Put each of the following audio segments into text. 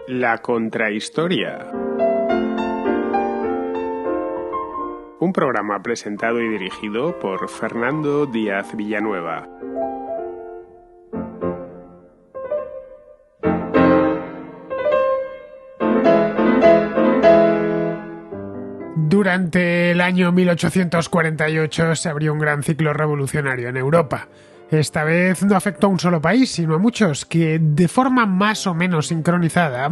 La Contrahistoria. Un programa presentado y dirigido por Fernando Díaz Villanueva. Durante el año 1848 se abrió un gran ciclo revolucionario en Europa. Esta vez no afectó a un solo país, sino a muchos que, de forma más o menos sincronizada,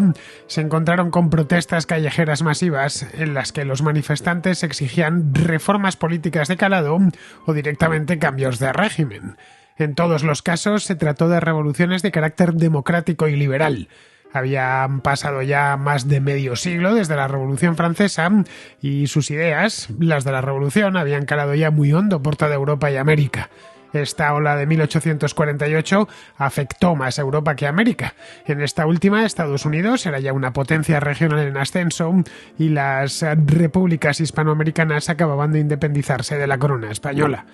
se encontraron con protestas callejeras masivas en las que los manifestantes exigían reformas políticas de calado o directamente cambios de régimen. En todos los casos se trató de revoluciones de carácter democrático y liberal. Habían pasado ya más de medio siglo desde la Revolución Francesa y sus ideas, las de la Revolución, habían calado ya muy hondo por toda Europa y América. Esta ola de 1848 afectó más a Europa que a América. En esta última, Estados Unidos era ya una potencia regional en ascenso y las repúblicas hispanoamericanas acababan de independizarse de la corona española.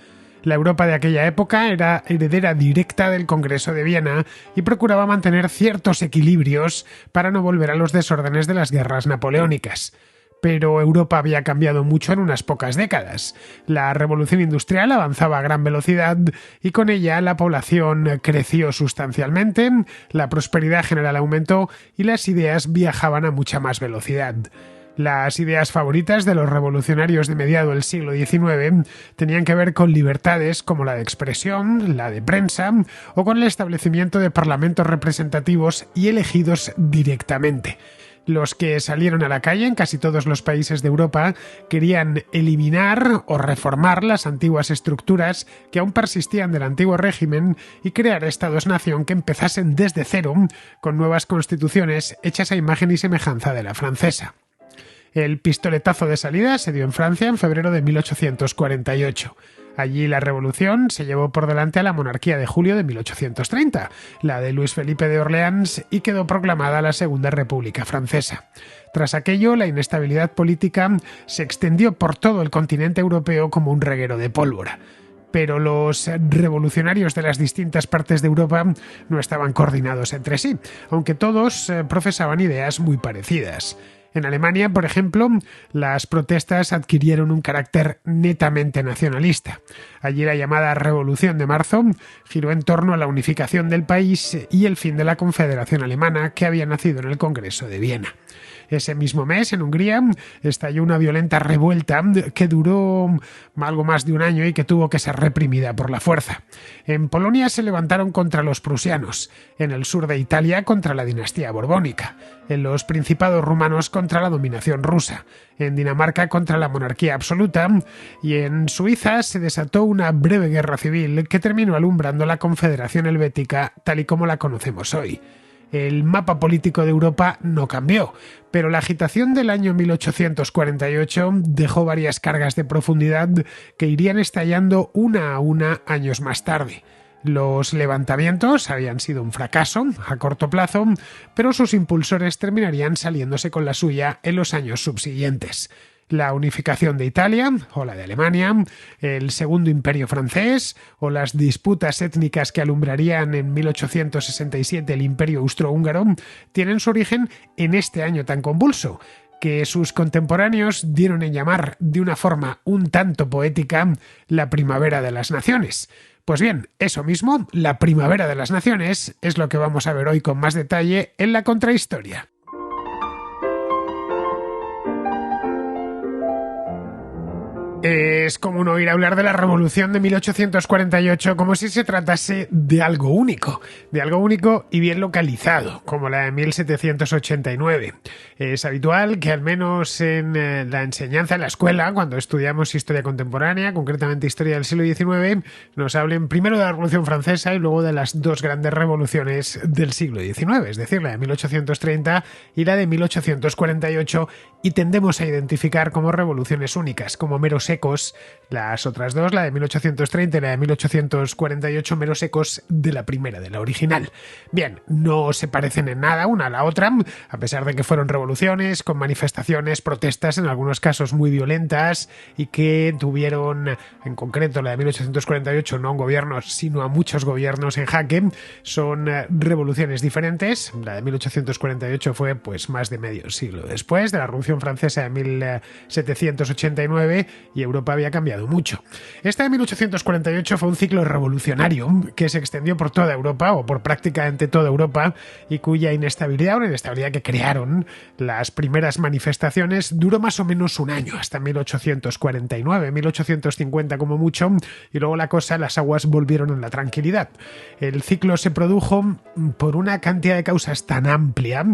La Europa de aquella época era heredera directa del Congreso de Viena y procuraba mantener ciertos equilibrios para no volver a los desórdenes de las guerras napoleónicas. Pero Europa había cambiado mucho en unas pocas décadas. La revolución industrial avanzaba a gran velocidad y con ella la población creció sustancialmente, la prosperidad general aumentó y las ideas viajaban a mucha más velocidad. Las ideas favoritas de los revolucionarios de mediado del siglo XIX tenían que ver con libertades como la de expresión, la de prensa o con el establecimiento de parlamentos representativos y elegidos directamente. Los que salieron a la calle en casi todos los países de Europa querían eliminar o reformar las antiguas estructuras que aún persistían del antiguo régimen y crear estados-nación que empezasen desde cero con nuevas constituciones hechas a imagen y semejanza de la francesa. El pistoletazo de salida se dio en Francia en febrero de 1848. Allí la revolución se llevó por delante a la monarquía de julio de 1830, la de Luis Felipe de Orleans, y quedó proclamada la Segunda República Francesa. Tras aquello, la inestabilidad política se extendió por todo el continente europeo como un reguero de pólvora. Pero los revolucionarios de las distintas partes de Europa no estaban coordinados entre sí, aunque todos profesaban ideas muy parecidas. En Alemania, por ejemplo, las protestas adquirieron un carácter netamente nacionalista. Allí la llamada Revolución de Marzo giró en torno a la unificación del país y el fin de la Confederación Alemana que había nacido en el Congreso de Viena. Ese mismo mes, en Hungría, estalló una violenta revuelta que duró algo más de un año y que tuvo que ser reprimida por la fuerza. En Polonia se levantaron contra los prusianos, en el sur de Italia contra la dinastía borbónica, en los principados rumanos contra la dominación rusa, en Dinamarca contra la monarquía absoluta y en Suiza se desató una breve guerra civil que terminó alumbrando la Confederación Helvética tal y como la conocemos hoy. El mapa político de Europa no cambió, pero la agitación del año 1848 dejó varias cargas de profundidad que irían estallando una a una años más tarde. Los levantamientos habían sido un fracaso a corto plazo, pero sus impulsores terminarían saliéndose con la suya en los años subsiguientes. La unificación de Italia o la de Alemania, el Segundo Imperio francés o las disputas étnicas que alumbrarían en 1867 el Imperio austrohúngaro tienen su origen en este año tan convulso, que sus contemporáneos dieron en llamar de una forma un tanto poética la Primavera de las Naciones. Pues bien, eso mismo, la Primavera de las Naciones, es lo que vamos a ver hoy con más detalle en la Contrahistoria. Es común oír hablar de la Revolución de 1848 como si se tratase de algo único y bien localizado, como la de 1789. Es habitual que al menos en la enseñanza en la escuela, cuando estudiamos historia contemporánea, concretamente historia del siglo XIX, nos hablen primero de la Revolución Francesa y luego de las dos grandes revoluciones del siglo XIX, es decir, la de 1830 y la de 1848, y tendemos a identificar como revoluciones únicas, como meros ecos. Las otras dos, la de 1830 y la de 1848, meros ecos de la primera, de la original. Bien, no se parecen en nada una a la otra, a pesar de que fueron revoluciones, con manifestaciones, protestas, en algunos casos muy violentas, y que tuvieron, en concreto la de 1848, no a un gobierno, sino a muchos gobiernos en jaque. Son revoluciones diferentes. La de 1848 fue pues más de medio siglo después de la Revolución Francesa de 1789, y Europa había cambiado mucho. Esta de 1848 fue un ciclo revolucionario que se extendió por toda Europa, o por prácticamente toda Europa, y cuya inestabilidad, una inestabilidad que crearon las primeras manifestaciones, duró más o menos un año, hasta 1849, 1850 como mucho, y luego las aguas volvieron en la tranquilidad. El ciclo se produjo por una cantidad de causas tan amplia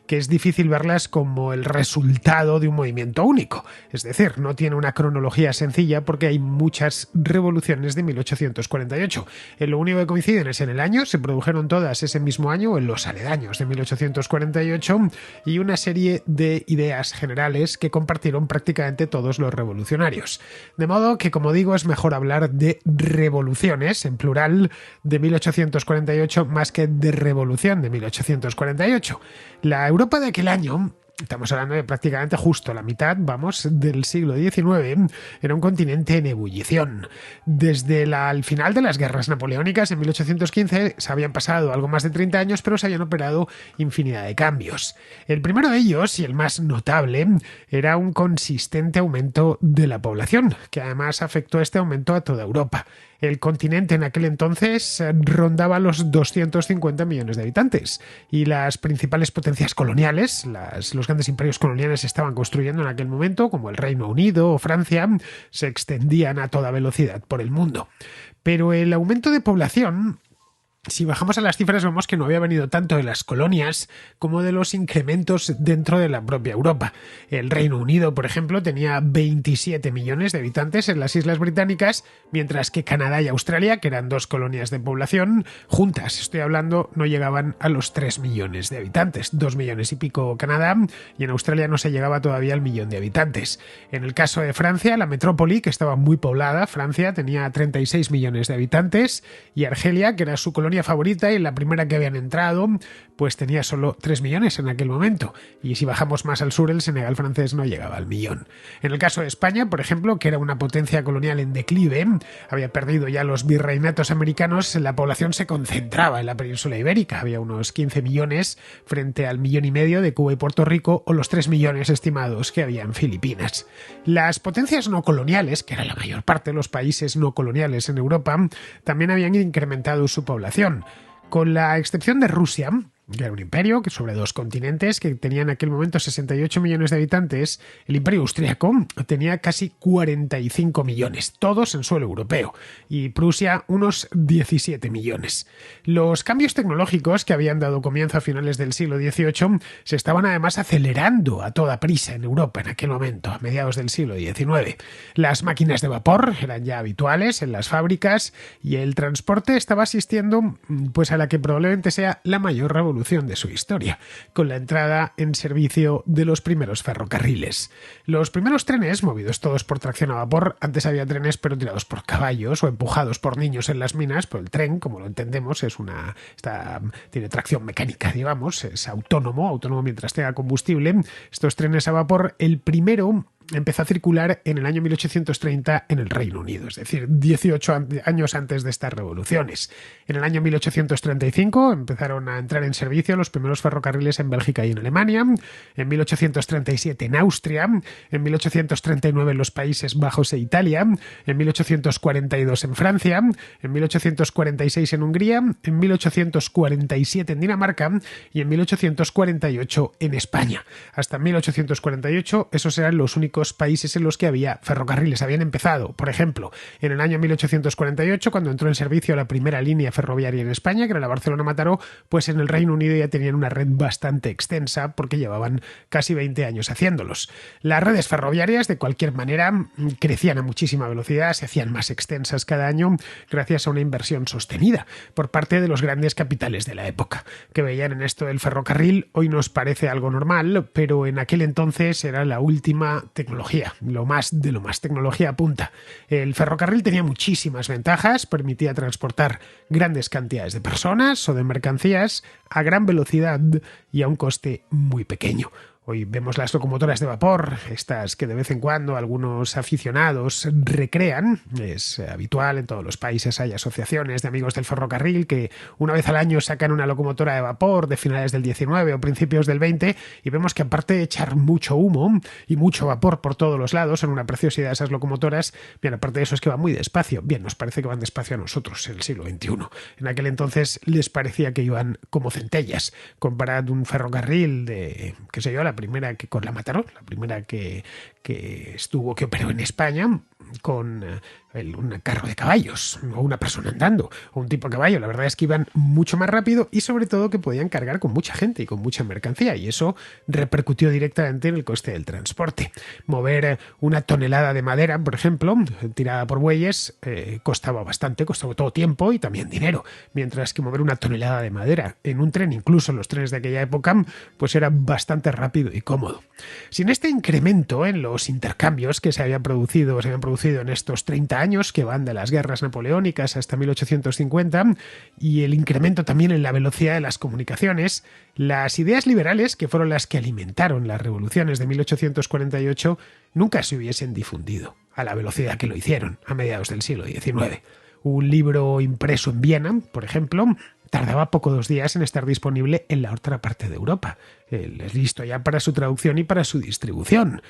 que es difícil verlas como el resultado de un movimiento único. Es decir, no tiene una cronología sencilla porque hay muchas revoluciones de 1848. Lo único que coinciden es en el año, se produjeron todas ese mismo año o en los aledaños de 1848, y una serie de ideas generales que compartieron prácticamente todos los revolucionarios. De modo que, como digo, es mejor hablar de revoluciones, en plural, de 1848 más que de revolución de 1848. La Europa de aquel año, estamos hablando de prácticamente justo la mitad, del siglo XIX, era un continente en ebullición. Desde el final de las guerras napoleónicas en 1815 se habían pasado algo más de 30 años, pero se habían operado infinidad de cambios. El primero de ellos, y el más notable, era un consistente aumento de la población, que además afectó este aumento a toda Europa. El continente en aquel entonces rondaba los 250 millones de habitantes, y las principales potencias coloniales, los grandes imperios coloniales se estaban construyendo en aquel momento, como el Reino Unido o Francia, se extendían a toda velocidad por el mundo. Pero el aumento de población, si bajamos a las cifras, vemos que no había venido tanto de las colonias como de los incrementos dentro de la propia Europa. El Reino Unido, por ejemplo, tenía 27 millones de habitantes en las Islas Británicas, mientras que Canadá y Australia, que eran dos colonias de población, juntas, estoy hablando, no llegaban a los 3 millones de habitantes. 2 millones y pico Canadá, y en Australia no se llegaba todavía al millón de habitantes. En el caso de Francia, la metrópoli, que estaba muy poblada, Francia tenía 36 millones de habitantes, y Argelia, que era su colonia favorita y la primera que habían entrado, pues tenía solo 3 millones en aquel momento, y si bajamos más al sur, el Senegal francés no llegaba al millón. En el caso de España, por ejemplo, que era una potencia colonial en declive, había perdido ya los virreinatos americanos, la población se concentraba en la península ibérica, había unos 15 millones frente al 1,5 millones de Cuba y Puerto Rico, o los 3 millones estimados que había en Filipinas. Las potencias no coloniales, que era la mayor parte de los países no coloniales en Europa, también habían incrementado su población, con la excepción de Rusia, que era un imperio que sobre 2 continentes, que tenía en aquel momento 68 millones de habitantes. El imperio austriaco tenía casi 45 millones, todos en suelo europeo, y Prusia unos 17 millones. Los cambios tecnológicos que habían dado comienzo a finales del siglo XVIII se estaban además acelerando a toda prisa en Europa en aquel momento, a mediados del siglo XIX. Las máquinas de vapor eran ya habituales en las fábricas, y el transporte estaba asistiendo pues a la que probablemente sea la mayor revolución de su historia, con la entrada en servicio de los primeros ferrocarriles. Los primeros trenes, movidos todos por tracción a vapor, antes había trenes pero tirados por caballos o empujados por niños en las minas, pero el tren, como lo entendemos, tiene tracción mecánica, digamos, es autónomo mientras tenga combustible. Estos trenes a vapor, el primero empezó a circular en el año 1830 en el Reino Unido, es decir, 18 años antes de estas revoluciones. En el año 1835 empezaron a entrar en servicio los primeros ferrocarriles en Bélgica y en Alemania, en 1837 en Austria, en 1839 en los Países Bajos e Italia, en 1842 en Francia, en 1846 en Hungría, en 1847 en Dinamarca y en 1848 en España. Hasta 1848 esos eran los únicos países en los que había ferrocarriles. Habían empezado, por ejemplo, en el año 1848, cuando entró en servicio la primera línea ferroviaria en España, que era la Barcelona-Mataró, pues en el Reino Unido ya tenían una red bastante extensa porque llevaban casi 20 años haciéndolos. Las redes ferroviarias, de cualquier manera, crecían a muchísima velocidad, se hacían más extensas cada año gracias a una inversión sostenida por parte de los grandes capitales de la época, que veían en esto del ferrocarril. Hoy nos parece algo normal, pero en aquel entonces era la última tecnología tecnología, lo más tecnología punta. El ferrocarril tenía muchísimas ventajas, permitía transportar grandes cantidades de personas o de mercancías a gran velocidad y a un coste muy pequeño. Hoy vemos las locomotoras de vapor, estas que de vez en cuando algunos aficionados recrean. Es habitual, en todos los países hay asociaciones de amigos del ferrocarril que una vez al año sacan una locomotora de vapor de finales del 19 o principios del 20 y vemos que aparte de echar mucho humo y mucho vapor por todos los lados, son una preciosidad esas locomotoras, bien, aparte de eso es que van muy despacio. Bien, nos parece que van despacio a nosotros en el siglo XXI. En aquel entonces les parecía que iban como centellas. Comparad un ferrocarril de, qué sé yo, la primera que con la Mataró, la primera que operó en España, con un carro de caballos o una persona andando o un tipo a caballo. La verdad es que iban mucho más rápido y sobre todo que podían cargar con mucha gente y con mucha mercancía, y eso repercutió directamente en el coste del transporte. Mover una tonelada de madera, por ejemplo, tirada por bueyes, costaba bastante, costaba todo tiempo y también dinero, mientras que mover una tonelada de madera en un tren, incluso en los trenes de aquella época, pues era bastante rápido y cómodo. Sin este incremento en los intercambios que se habían producido en estos 30 años que van de las guerras napoleónicas hasta 1850, y el incremento también en la velocidad de las comunicaciones, las ideas liberales, que fueron las que alimentaron las revoluciones de 1848, nunca se hubiesen difundido a la velocidad que lo hicieron a mediados del siglo XIX. Un libro impreso en Viena, por ejemplo, tardaba pocos días en estar disponible en la otra parte de Europa. Listo ya para su traducción y para su distribución.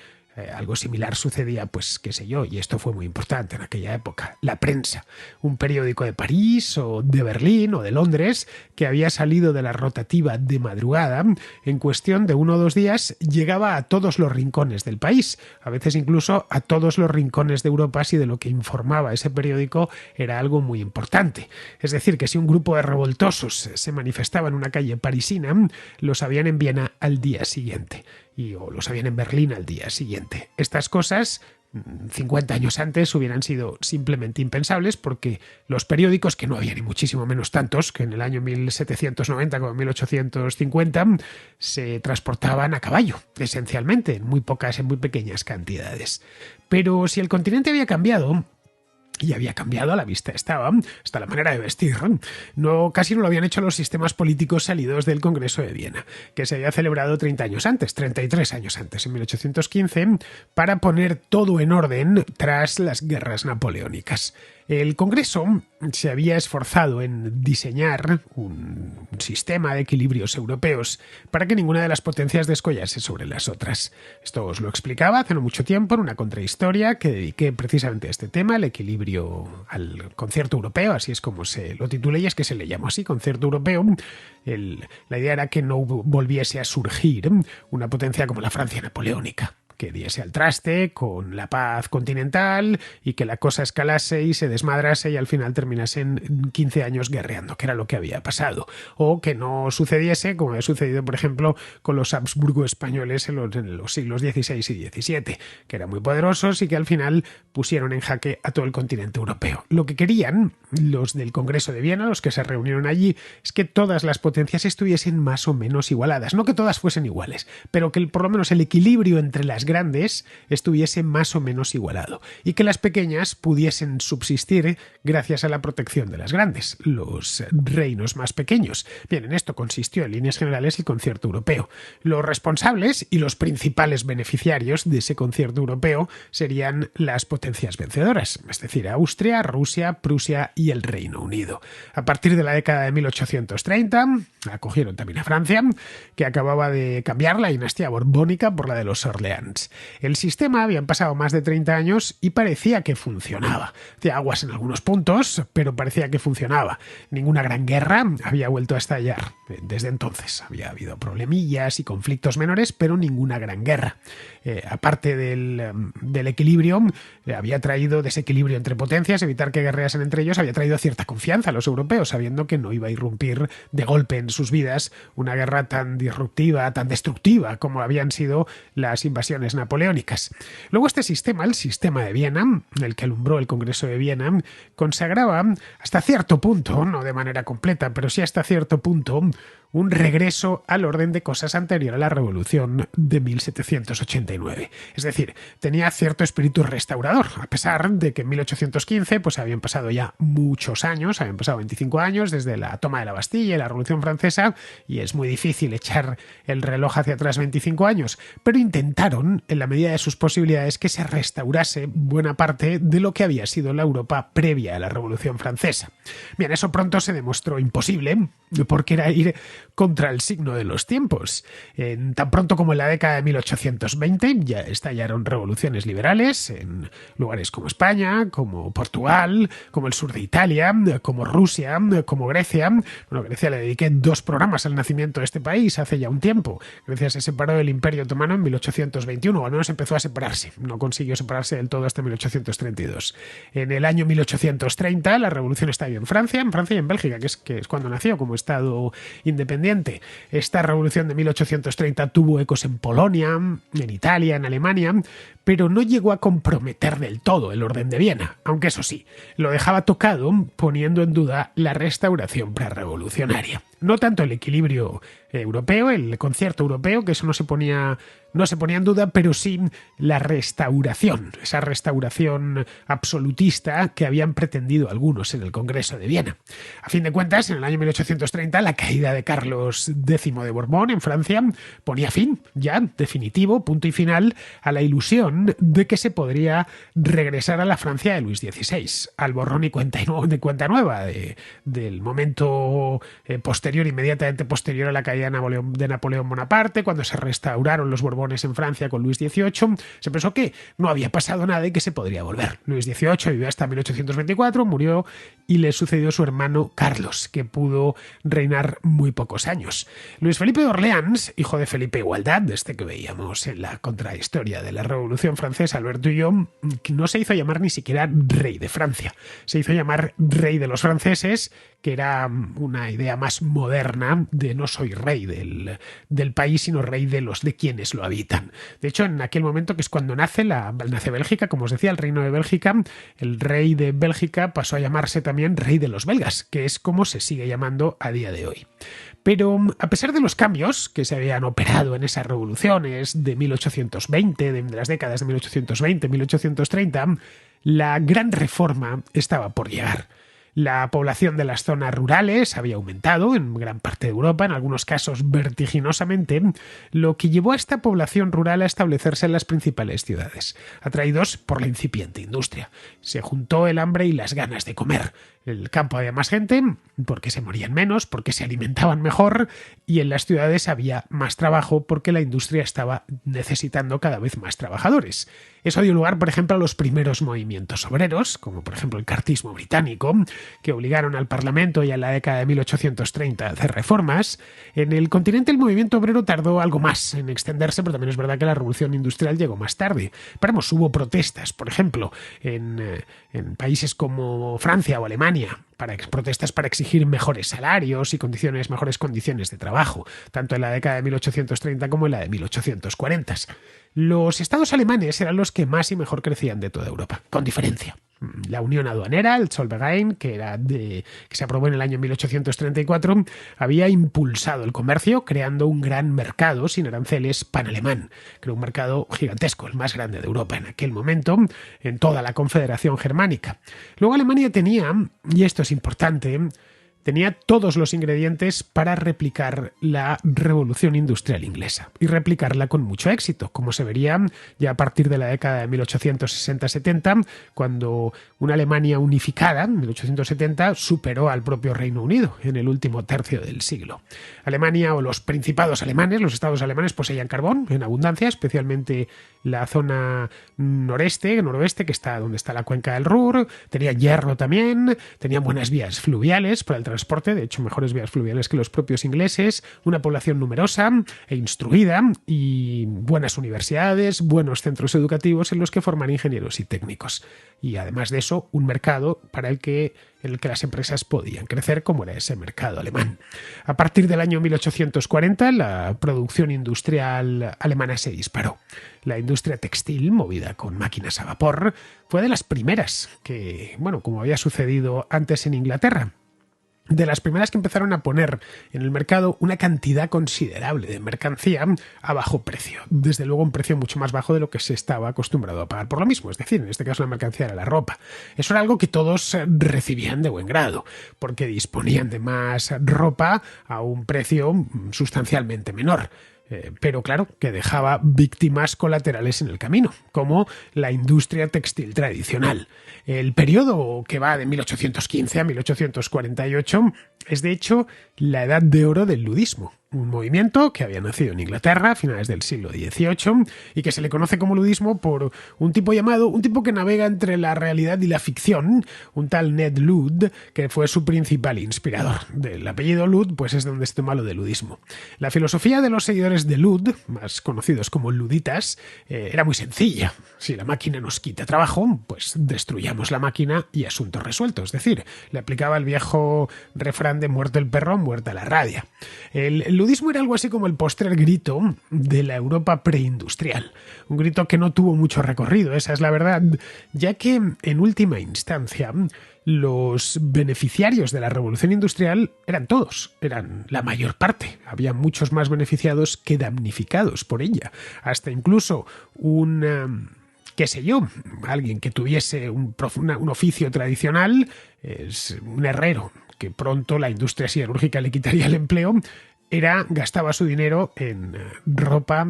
Algo similar sucedía, pues qué sé yo, y esto fue muy importante en aquella época, la prensa. Un periódico de París o de Berlín o de Londres que había salido de la rotativa de madrugada, en cuestión de 1 o 2 días llegaba a todos los rincones del país, a veces incluso a todos los rincones de Europa, si de lo que informaba ese periódico era algo muy importante. Es decir, que si un grupo de revoltosos se manifestaba en una calle parisina, lo sabían en Viena al día siguiente. O lo sabían en Berlín al día siguiente. Estas cosas 50 años antes hubieran sido simplemente impensables, porque los periódicos, que no había ni muchísimo menos tantos que en el año 1790 como en 1850, se transportaban a caballo, esencialmente, en muy pequeñas cantidades. Pero si el continente había cambiado, y había cambiado, a la vista estaba, hasta la manera de vestir. Casi no lo habían hecho los sistemas políticos salidos del Congreso de Viena, que se había celebrado 33 años antes, en 1815, para poner todo en orden tras las guerras napoleónicas. El Congreso se había esforzado en diseñar un sistema de equilibrios europeos para que ninguna de las potencias descollase sobre las otras. Esto os lo explicaba hace no mucho tiempo en una contrahistoria que dediqué precisamente a este tema, el equilibrio al concierto europeo, así es como se lo titulé, y es que se le llamó así, concierto europeo. La idea era que no volviese a surgir una potencia como la Francia napoleónica, que diese al traste con la paz continental y que la cosa escalase y se desmadrase y al final terminasen 15 años guerreando, que era lo que había pasado. O que no sucediese, como había sucedido, por ejemplo, con los Habsburgo españoles en los siglos XVI y XVII, que eran muy poderosos y que al final pusieron en jaque a todo el continente europeo. Lo que querían los del Congreso de Viena, los que se reunieron allí, es que todas las potencias estuviesen más o menos igualadas. No que todas fuesen iguales, pero que por lo menos el equilibrio entre las grandes estuviese más o menos igualado y que las pequeñas pudiesen subsistir gracias a la protección de las grandes, los reinos más pequeños. Bien, en esto consistió en líneas generales el concierto europeo. Los responsables y los principales beneficiarios de ese concierto europeo serían las potencias vencedoras, es decir, Austria, Rusia, Prusia y el Reino Unido. A partir de la década de 1830 acogieron también a Francia, que acababa de cambiar la dinastía borbónica por la de los Orleans. El sistema habían pasado más de 30 años y parecía que funcionaba. Hacía aguas en algunos puntos, pero parecía que funcionaba. Ninguna gran guerra había vuelto a estallar. Desde entonces había habido problemillas y conflictos menores, pero ninguna gran guerra. Aparte del equilibrio, había traído desequilibrio entre potencias, evitar que guerreasen entre ellos, había traído cierta confianza a los europeos, sabiendo que no iba a irrumpir de golpe en sus vidas una guerra tan disruptiva, tan destructiva como habían sido las invasiones napoleónicas. Luego este sistema, el sistema de Viena, el que alumbró el Congreso de Viena, consagraba hasta cierto punto, no de manera completa, pero sí hasta cierto punto, un regreso al orden de cosas anterior a la Revolución de 1789. Es decir, tenía cierto espíritu restaurador, a pesar de que en 1815 pues habían pasado ya muchos años, habían pasado 25 años desde la toma de la Bastilla y la Revolución Francesa, y es muy difícil echar el reloj hacia atrás 25 años, pero intentaron, en la medida de sus posibilidades, que se restaurase buena parte de lo que había sido la Europa previa a la Revolución Francesa. Bien, eso pronto se demostró imposible, porque era ir contra el signo de los tiempos. Tan pronto como en la década de 1820 ya estallaron revoluciones liberales en lugares como España, como Portugal, como el sur de Italia, como Rusia, como Grecia. Bueno, Grecia le dediqué 2 programas al nacimiento de este país hace ya un tiempo. Grecia se separó del Imperio Otomano en 1821, o al menos empezó a separarse. No consiguió separarse del todo hasta 1832. En el año 1830 la revolución estalló en Francia y en Bélgica, que es cuando nació como Estado independiente. Esta revolución de 1830 tuvo ecos en Polonia, en Italia, en Alemania, pero no llegó a comprometer del todo el orden de Viena, aunque eso sí, lo dejaba tocado poniendo en duda la restauración prerrevolucionaria. No tanto el equilibrio europeo, el concierto europeo, que eso no se ponía en duda, pero sí la restauración, esa restauración absolutista que habían pretendido algunos en el Congreso de Viena. A fin de cuentas, en el año 1830, la caída de Carlos X de Borbón en Francia ponía fin, ya definitivo, punto y final, a la ilusión de que se podría regresar a la Francia de Luis XVI, al borrón y cuenta nueva del momento posterior, inmediatamente posterior a la caída de Napoleón Bonaparte, cuando se restauraron los Borbones en Francia con Luis XVIII. Se pensó que no había pasado nada y que se podría volver. Luis XVIII vivió hasta 1824, murió y le sucedió su hermano Carlos, que pudo reinar muy pocos años. Luis Felipe de Orleans, hijo de Felipe Igualdad, este que veíamos en la contrahistoria de la Revolución Francesa, Alberto y yo, no se hizo llamar ni siquiera rey de Francia. Se hizo llamar rey de los franceses, que era una idea más moderna de no soy rey del país, sino rey de quienes lo habitan. De hecho, en aquel momento, que es cuando nace Bélgica, como os decía, el reino de Bélgica, el rey de Bélgica pasó a llamarse también rey de los belgas, que es como se sigue llamando a día de hoy. Pero a pesar de los cambios que se habían operado en esas revoluciones de 1820, de las décadas de 1820, 1830, la gran reforma estaba por llegar. La población de las zonas rurales había aumentado en gran parte de Europa, en algunos casos vertiginosamente, lo que llevó a esta población rural a establecerse en las principales ciudades, atraídos por la incipiente industria. Se juntó el hambre y las ganas de comer. En el campo había más gente, porque se morían menos, porque se alimentaban mejor, y en las ciudades había más trabajo, porque la industria estaba necesitando cada vez más trabajadores. Eso dio lugar, por ejemplo, a los primeros movimientos obreros, como por ejemplo el cartismo británico, que obligaron al Parlamento y a la década de 1830 a hacer reformas. En el continente el movimiento obrero tardó algo más en extenderse, pero también es verdad que la revolución industrial llegó más tarde. Pero hubo protestas, por ejemplo, en países como Francia o Alemania, protestas para exigir mejores salarios y mejores condiciones de trabajo, tanto en la década de 1830 como en la de 1840. Los estados alemanes eran los que más y mejor crecían de toda Europa, con diferencia. La Unión Aduanera, el Zollverein, que se aprobó en el año 1834, había impulsado el comercio, creando un gran mercado sin aranceles panalemán. Creó un mercado gigantesco, el más grande de Europa en aquel momento, en toda la Confederación Germánica. Luego Alemania tenía, y esto es importante, tenía todos los ingredientes para replicar la revolución industrial inglesa y replicarla con mucho éxito, como se vería ya a partir de la década de 1860-70, cuando una Alemania unificada, en 1870, superó al propio Reino Unido en el último tercio del siglo. Alemania, o los principados alemanes, los estados alemanes, poseían carbón en abundancia, especialmente la zona noroeste, que está donde está la cuenca del Ruhr, tenía hierro también, tenían buenas vías fluviales para el transporte, de hecho mejores vías fluviales que los propios ingleses, una población numerosa e instruida y buenas universidades, buenos centros educativos en los que formar ingenieros y técnicos. Y además de eso, un mercado en el que las empresas podían crecer, como era ese mercado alemán. A partir del año 1840, la producción industrial alemana se disparó. La industria textil, movida con máquinas a vapor, fue de las primeras que, como había sucedido antes en Inglaterra. de las primeras que empezaron a poner en el mercado una cantidad considerable de mercancía a bajo precio. Desde luego un precio mucho más bajo de lo que se estaba acostumbrado a pagar por lo mismo. Es decir, en este caso la mercancía era la ropa. Eso era algo que todos recibían de buen grado, porque disponían de más ropa a un precio sustancialmente menor. Pero claro, que dejaba víctimas colaterales en el camino, como la industria textil tradicional. El periodo que va de 1815 a 1848 es de hecho la edad de oro del ludismo, un movimiento que había nacido en Inglaterra a finales del siglo XVIII y que se le conoce como ludismo por un tipo que navega entre la realidad y la ficción, un tal Ned Ludd, que fue su principal inspirador. Del apellido Ludd, pues es donde se toma lo de ludismo. La filosofía de los seguidores de Ludd, más conocidos como luditas, era muy sencilla. Si la máquina nos quita trabajo, pues destruyamos la máquina y asunto resuelto. Es decir, le aplicaba el viejo refrán de muerto el perro, muerta la rabia. El ludismo era algo así como el postrer grito de la Europa preindustrial. Un grito que no tuvo mucho recorrido, esa es la verdad, ya que en última instancia los beneficiarios de la revolución industrial eran todos, eran la mayor parte. Había muchos más beneficiados que damnificados por ella. Hasta incluso qué sé yo, alguien que tuviese un oficio tradicional, es un herrero, que pronto la industria siderúrgica le quitaría el empleo, gastaba su dinero en ropa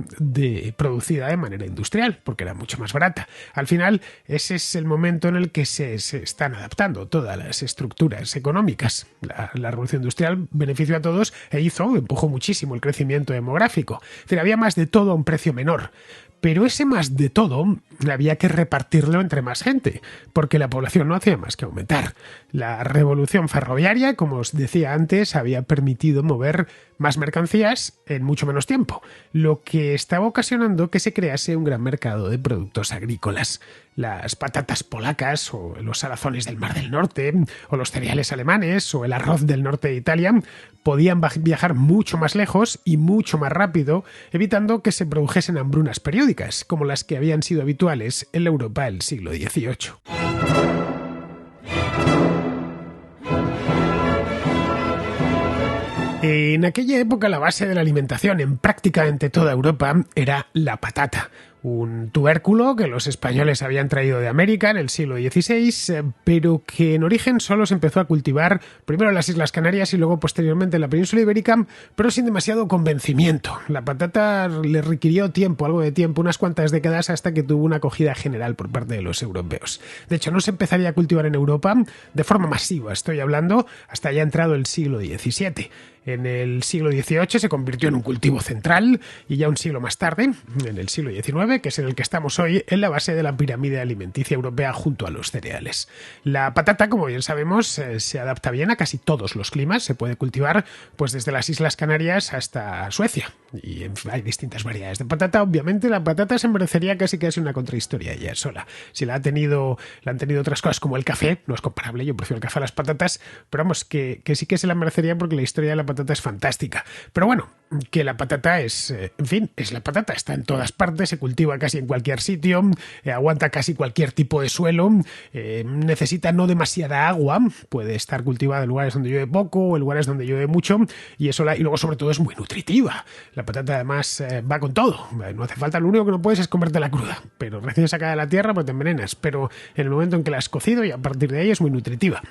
producida de manera industrial, porque era mucho más barata. Al final, ese es el momento en el que se están adaptando todas las estructuras económicas. La revolución industrial benefició a todos empujó muchísimo el crecimiento demográfico. Es decir, había más de todo a un precio menor. Pero ese más de todo había que repartirlo entre más gente, porque la población no hacía más que aumentar. La revolución ferroviaria, como os decía antes, había permitido mover más mercancías en mucho menos tiempo, lo que estaba ocasionando que se crease un gran mercado de productos agrícolas. Las patatas polacas o los salazones del Mar del Norte o los cereales alemanes o el arroz del norte de Italia podían viajar mucho más lejos y mucho más rápido, evitando que se produjesen hambrunas periódicas, como las que habían sido habituales en la Europa del siglo XVIII. En aquella época la base de la alimentación en prácticamente toda Europa era la patata, un tubérculo que los españoles habían traído de América en el siglo XVI, pero que en origen solo se empezó a cultivar primero en las Islas Canarias y luego posteriormente en la península ibérica, pero sin demasiado convencimiento. La patata le requirió tiempo, algo de tiempo, unas cuantas décadas hasta que tuvo una acogida general por parte de los europeos. De hecho, no se empezaría a cultivar en Europa de forma masiva, estoy hablando, hasta ya entrado el siglo XVII. En el siglo XVIII se convirtió en un cultivo central y ya un siglo más tarde, en el siglo XIX, que es en el que estamos hoy, en la base de la pirámide alimenticia europea junto a los cereales. La patata, como bien sabemos, se adapta bien a casi todos los climas. Se puede cultivar pues desde las Islas Canarias hasta Suecia. Y hay distintas variedades de patata. Obviamente la patata se merecería casi una contrahistoria ella sola. Si la han tenido otras cosas como el café, no es comparable, yo prefiero el café a las patatas, pero vamos, que sí que se la merecería porque la historia de la patata es fantástica. Pero bueno, que la patata es la patata, está en todas partes, se cultiva casi en cualquier sitio, aguanta casi cualquier tipo de suelo, necesita no demasiada agua, puede estar cultivada en lugares donde llueve poco o en lugares donde llueve mucho, y luego sobre todo es muy nutritiva. La patata además va con todo, no hace falta, lo único que no puedes es comértela cruda, pero recién sacada de la tierra pues te envenenas, pero en el momento en que la has cocido y a partir de ahí es muy nutritiva.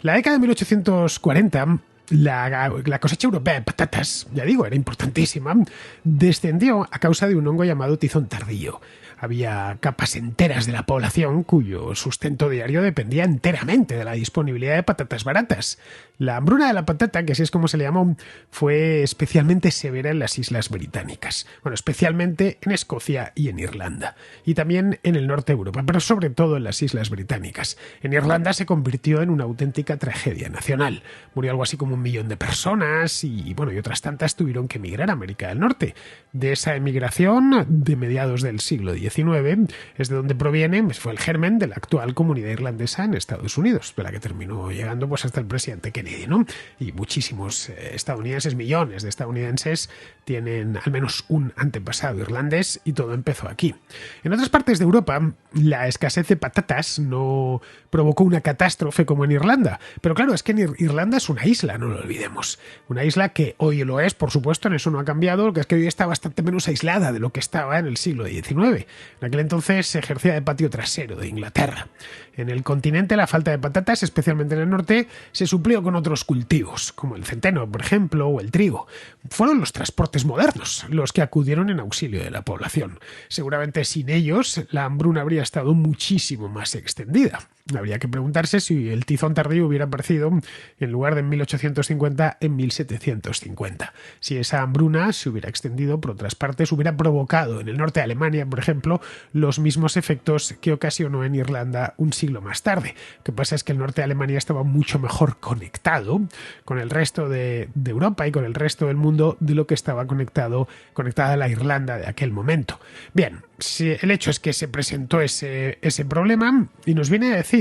La década de 1840, la cosecha europea de patatas, ya digo, era importantísima, descendió a causa de un hongo llamado tizón tardío. Había capas enteras de la población cuyo sustento diario dependía enteramente de la disponibilidad de patatas baratas. La hambruna de la patata, que así es como se le llamó, fue especialmente severa en las Islas Británicas. Bueno, especialmente en Escocia y en Irlanda. Y también en el norte de Europa, pero sobre todo en las Islas Británicas. En Irlanda se convirtió en una auténtica tragedia nacional. Murió algo así como 1 millón de personas y otras tantas tuvieron que emigrar a América del Norte. De esa emigración de mediados del siglo XIX es de donde proviene, fue el germen de la actual comunidad irlandesa en Estados Unidos, de la que terminó llegando pues hasta el presidente Kennedy, ¿no? Y muchísimos estadounidenses, millones de estadounidenses tienen al menos un antepasado irlandés y todo empezó aquí. En otras partes de Europa, la escasez de patatas no provocó una catástrofe como en Irlanda, pero claro, es que en Irlanda es una isla, no lo olvidemos. Una isla que hoy lo es, por supuesto, en eso no ha cambiado, lo que es que hoy está bastante menos aislada de lo que estaba en el siglo XIX. En aquel entonces se ejercía de patio trasero de Inglaterra. En el continente la falta de patatas, especialmente en el norte, se suplió con otros cultivos, como el centeno, por ejemplo, o el trigo. Fueron los transportes modernos los que acudieron en auxilio de la población. Seguramente sin ellos la hambruna habría estado muchísimo más extendida. Habría que preguntarse si el tizón tardío hubiera aparecido en lugar de en 1850 en 1750. Si esa hambruna se hubiera extendido por otras partes, hubiera provocado en el norte de Alemania, por ejemplo, los mismos efectos que ocasionó en Irlanda un siglo más tarde. Lo que pasa es que el norte de Alemania estaba mucho mejor conectado con el resto de Europa y con el resto del mundo de lo que estaba conectada la Irlanda de aquel momento. Bien, el hecho es que se presentó ese problema y nos viene a decir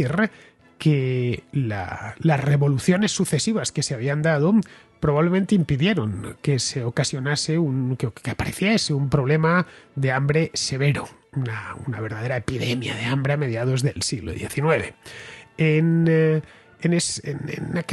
que las revoluciones sucesivas que se habían dado probablemente impidieron que se ocasionase que apareciese un problema de hambre severo, una verdadera epidemia de hambre a mediados del siglo XIX. En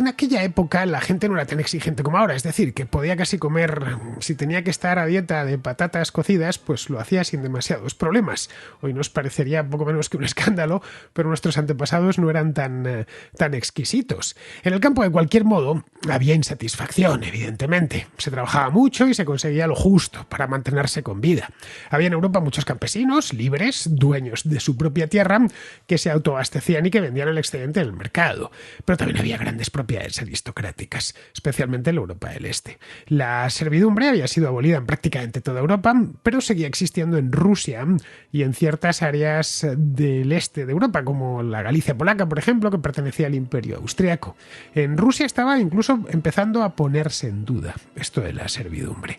aquella época la gente no era tan exigente como ahora, es decir, que podía casi comer, si tenía que estar a dieta de patatas cocidas, pues lo hacía sin demasiados problemas. Hoy nos parecería poco menos que un escándalo, pero nuestros antepasados no eran tan exquisitos. En el campo, de cualquier modo, había insatisfacción, evidentemente. Se trabajaba mucho y se conseguía lo justo para mantenerse con vida. Había en Europa muchos campesinos, libres, dueños de su propia tierra, que se autoabastecían y que vendían el excedente en el mercado. Pero también había grandes propiedades aristocráticas, especialmente en la Europa del Este. La servidumbre había sido abolida en prácticamente toda Europa, pero seguía existiendo en Rusia y en ciertas áreas del este de Europa, como la Galicia polaca, por ejemplo, que pertenecía al Imperio Austriaco. En Rusia estaba incluso empezando a ponerse en duda esto de la servidumbre.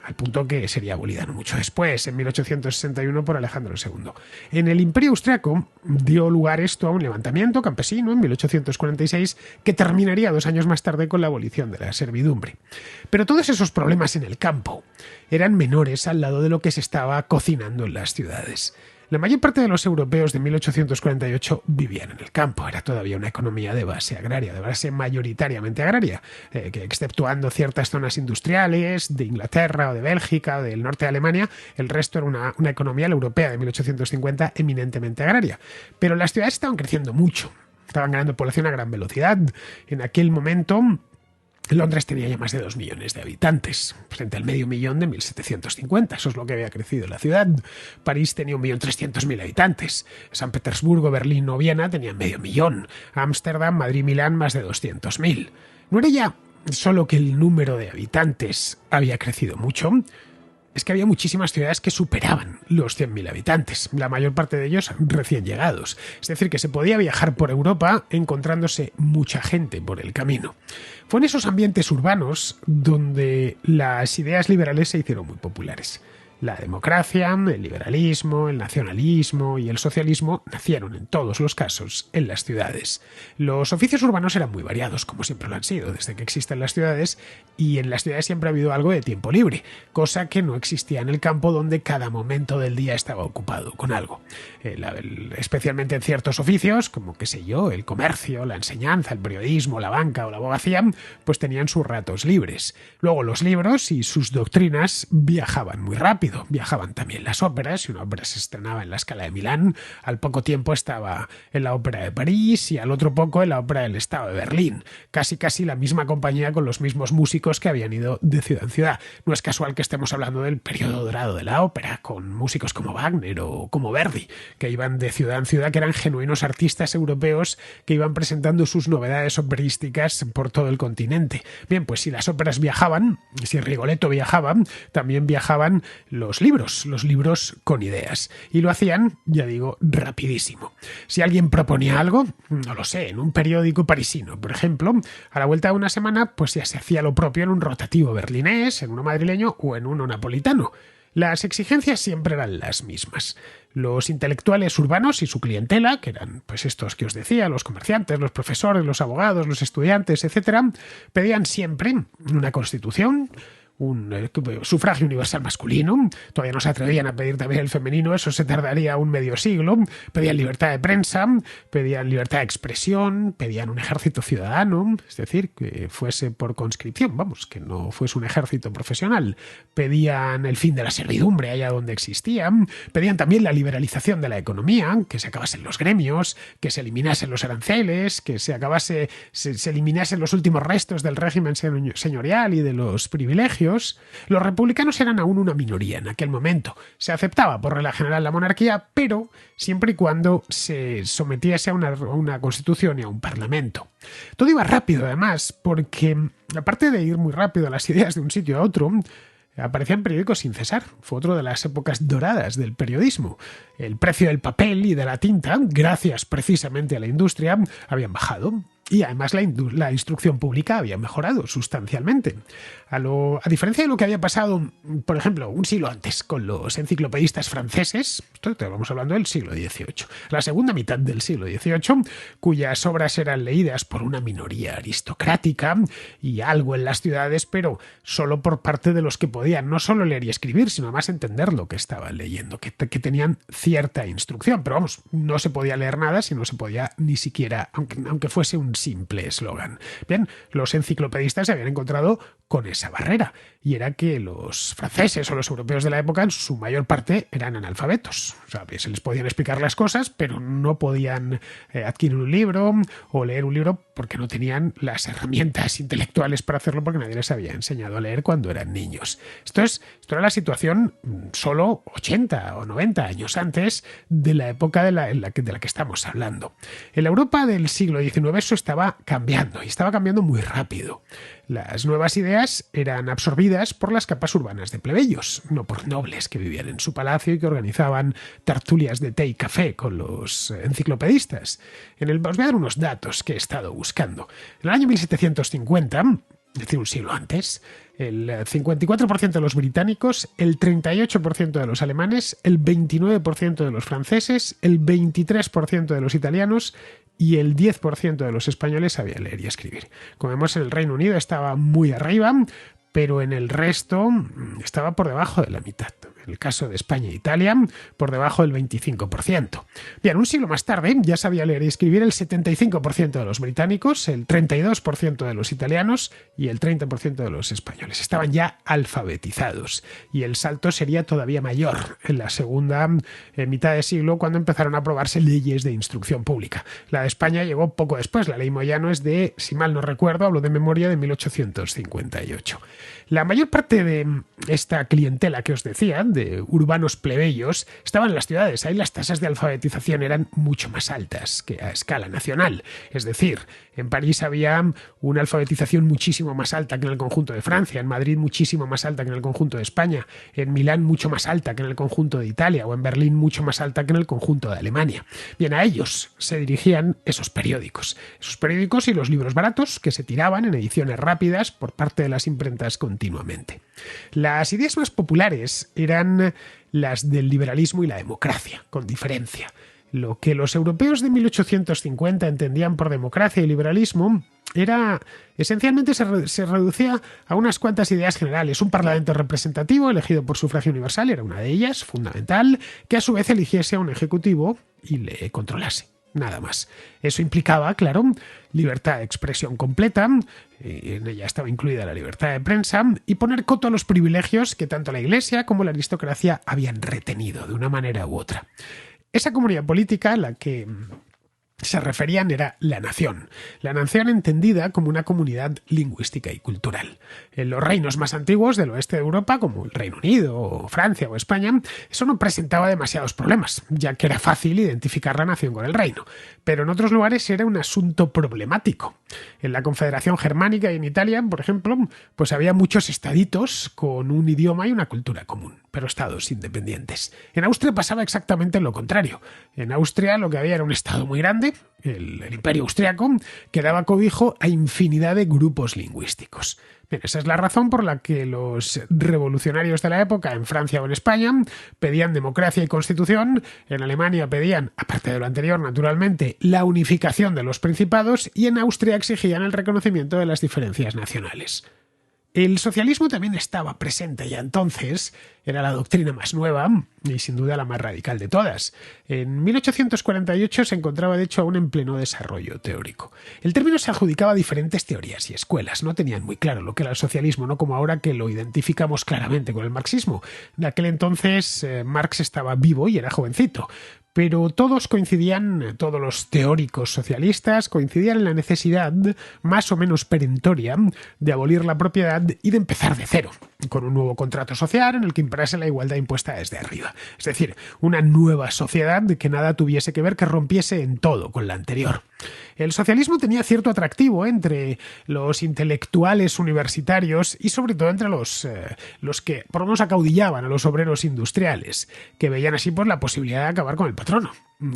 Al punto que sería abolida no mucho después, en 1861 por Alejandro II. En el Imperio Austriaco dio lugar esto a un levantamiento campesino en 1846 que terminaría 2 años más tarde con la abolición de la servidumbre. Pero todos esos problemas en el campo eran menores al lado de lo que se estaba cocinando en las ciudades. La mayor parte de los europeos de 1848 vivían en el campo. Era todavía una economía de base agraria, de base mayoritariamente agraria, que exceptuando ciertas zonas industriales de Inglaterra o de Bélgica o del norte de Alemania, el resto era una economía, la europea de 1850, eminentemente agraria. Pero las ciudades estaban creciendo mucho, estaban ganando población a gran velocidad. En aquel momento Londres tenía ya más de 2 millones de habitantes, frente al medio millón de 1750. Eso es lo que había crecido la ciudad. París tenía 1.300.000 habitantes. San Petersburgo, Berlín o Viena tenían medio millón. Ámsterdam, Madrid y Milán más de 200.000. No era ya solo que el número de habitantes había crecido mucho, es que había muchísimas ciudades que superaban los 100.000 habitantes, la mayor parte de ellos recién llegados. Es decir, que se podía viajar por Europa encontrándose mucha gente por el camino. Fue en esos ambientes urbanos donde las ideas liberales se hicieron muy populares. La democracia, el liberalismo, el nacionalismo y el socialismo nacieron en todos los casos en las ciudades. Los oficios urbanos eran muy variados, como siempre lo han sido, desde que existen las ciudades, y en las ciudades siempre ha habido algo de tiempo libre, cosa que no existía en el campo, donde cada momento del día estaba ocupado con algo. Especialmente en ciertos oficios, como qué sé yo, el comercio, la enseñanza, el periodismo, la banca o la abogacía, pues tenían sus ratos libres. Luego los libros y sus doctrinas viajaban muy rápido. Viajaban también las óperas. Si una ópera se estrenaba en la Scala de Milán, al poco tiempo estaba en la Ópera de París y al otro poco en la Ópera del Estado de Berlín. Casi la misma compañía con los mismos músicos que habían ido de ciudad en ciudad. No es casual que estemos hablando del periodo dorado de la ópera, con músicos como Wagner o como Verdi, que iban de ciudad en ciudad, que eran genuinos artistas europeos que iban presentando sus novedades operísticas por todo el continente. Bien, pues si las óperas viajaban, si Rigoletto viajaba, también viajaban los libros con ideas. Y lo hacían, ya digo, rapidísimo. Si alguien proponía algo, no lo sé, en un periódico parisino, por ejemplo, a la vuelta de una semana, pues ya se hacía lo propio en un rotativo berlinés, en uno madrileño o en uno napolitano. Las exigencias siempre eran las mismas. Los intelectuales urbanos y su clientela, que eran pues estos que os decía, los comerciantes, los profesores, los abogados, los estudiantes, etcétera, pedían siempre una constitución, un sufragio universal masculino, todavía no se atrevían a pedir también el femenino, eso se tardaría un medio siglo, pedían libertad de prensa, pedían libertad de expresión, pedían un ejército ciudadano, es decir, que fuese por conscripción, vamos, que no fuese un ejército profesional, pedían el fin de la servidumbre allá donde existía, pedían también la liberalización de la economía, que se acabasen los gremios, que se eliminasen los aranceles, que se eliminasen los últimos restos del régimen señorial y de los privilegios. Los republicanos eran aún una minoría en aquel momento. Se aceptaba por regla general la monarquía, pero siempre y cuando se sometiese a una constitución y a un parlamento. Todo iba rápido, además, porque aparte de ir muy rápido las ideas de un sitio a otro, aparecían periódicos sin cesar. Fue otra de las épocas doradas del periodismo. El precio del papel y de la tinta, gracias precisamente a la industria, habían bajado. Y además la instrucción pública había mejorado sustancialmente. A diferencia de lo que había pasado, por ejemplo, un siglo antes con los enciclopedistas franceses, esto estamos hablando del siglo XVIII, la segunda mitad del siglo XVIII, cuyas obras eran leídas por una minoría aristocrática y algo en las ciudades, pero solo por parte de los que podían no solo leer y escribir, sino además entender lo que estaban leyendo, que tenían cierta instrucción. Pero vamos, no se podía leer nada si no se podía ni siquiera, aunque fuese un simple eslogan. Bien, los enciclopedistas se habían encontrado con esa barrera, y era que los franceses o los europeos de la época en su mayor parte eran analfabetos. O sea, se les podían explicar las cosas, pero no podían adquirir un libro o leer un libro porque no tenían las herramientas intelectuales para hacerlo, porque nadie les había enseñado a leer cuando eran niños. Esto era la situación solo 80 o 90 años antes de la época de la que estamos hablando. En la Europa del siglo XIX eso estaba cambiando, y estaba cambiando muy rápido. Las nuevas ideas eran absorbidas por las capas urbanas de plebeyos, no por nobles que vivían en su palacio y que organizaban tertulias de té y café con los enciclopedistas. Os voy a dar unos datos que he estado buscando. En el año 1750, es decir, un siglo antes, el 54% de los británicos, el 38% de los alemanes, el 29% de los franceses, el 23% de los italianos y el 10% de los españoles sabían leer y escribir. Como vemos, en el Reino Unido estaba muy arriba, pero en el resto estaba por debajo de la mitad. En el caso de España e Italia, por debajo del 25%. Bien, un siglo más tarde ya sabía leer y escribir el 75% de los británicos, el 32% de los italianos y el 30% de los españoles. Estaban ya alfabetizados, y el salto sería todavía mayor en la segunda mitad de siglo, cuando empezaron a aprobarse leyes de instrucción pública. La de España llegó poco después. La ley Moyano es de, si mal no recuerdo, hablo de memoria, de 1858. La mayor parte de esta clientela que os decía, de urbanos plebeyos, estaban en las ciudades. Ahí las tasas de alfabetización eran mucho más altas que a escala nacional. Es decir, en París había una alfabetización muchísimo más alta que en el conjunto de Francia, en Madrid muchísimo más alta que en el conjunto de España, en Milán mucho más alta que en el conjunto de Italia, o en Berlín mucho más alta que en el conjunto de Alemania. Bien, a ellos se dirigían esos periódicos y los libros baratos que se tiraban en ediciones rápidas por parte de las imprentas continuamente. Las ideas más populares eran las del liberalismo y la democracia, con diferencia. Lo que los europeos de 1850 entendían por democracia y liberalismo esencialmente se reducía a unas cuantas ideas generales. Un parlamento representativo elegido por sufragio universal era una de ellas, fundamental, que a su vez eligiese a un ejecutivo y le controlase. Nada más. Eso implicaba, claro, libertad de expresión completa, en ella estaba incluida la libertad de prensa, y poner coto a los privilegios que tanto la Iglesia como la aristocracia habían retenido de una manera u otra. Esa comunidad política, la que se referían era la nación entendida como una comunidad lingüística y cultural. En los reinos más antiguos del oeste de Europa, como el Reino Unido, o Francia o España, eso no presentaba demasiados problemas, ya que era fácil identificar la nación con el reino, pero en otros lugares era un asunto problemático. En la Confederación Germánica y en Italia, por ejemplo, pues había muchos estaditos con un idioma y una cultura común, pero estados independientes. En Austria pasaba exactamente lo contrario. En Austria lo que había era un estado muy grande, el Imperio Austriaco, que daba cobijo a infinidad de grupos lingüísticos. Bien, esa es la razón por la que los revolucionarios de la época en Francia o en España pedían democracia y constitución, en Alemania pedían, aparte de lo anterior naturalmente, la unificación de los principados y en Austria exigían el reconocimiento de las diferencias nacionales. El socialismo también estaba presente ya entonces, era la doctrina más nueva y sin duda la más radical de todas. En 1848 se encontraba de hecho aún en pleno desarrollo teórico. El término se adjudicaba a diferentes teorías y escuelas, no tenían muy claro lo que era el socialismo, no como ahora que lo identificamos claramente con el marxismo. En aquel entonces Marx estaba vivo y era jovencito. Pero todos coincidían, todos los teóricos socialistas coincidían en la necesidad, más o menos perentoria, de abolir la propiedad y de empezar de cero, con un nuevo contrato social en el que imperase la igualdad impuesta desde arriba. Es decir, una nueva sociedad que nada tuviese que ver, que rompiese en todo con la anterior. El socialismo tenía cierto atractivo entre los intelectuales universitarios y sobre todo entre los que por lo menos acaudillaban a los obreros industriales, que veían así pues la posibilidad de acabar con el patrono,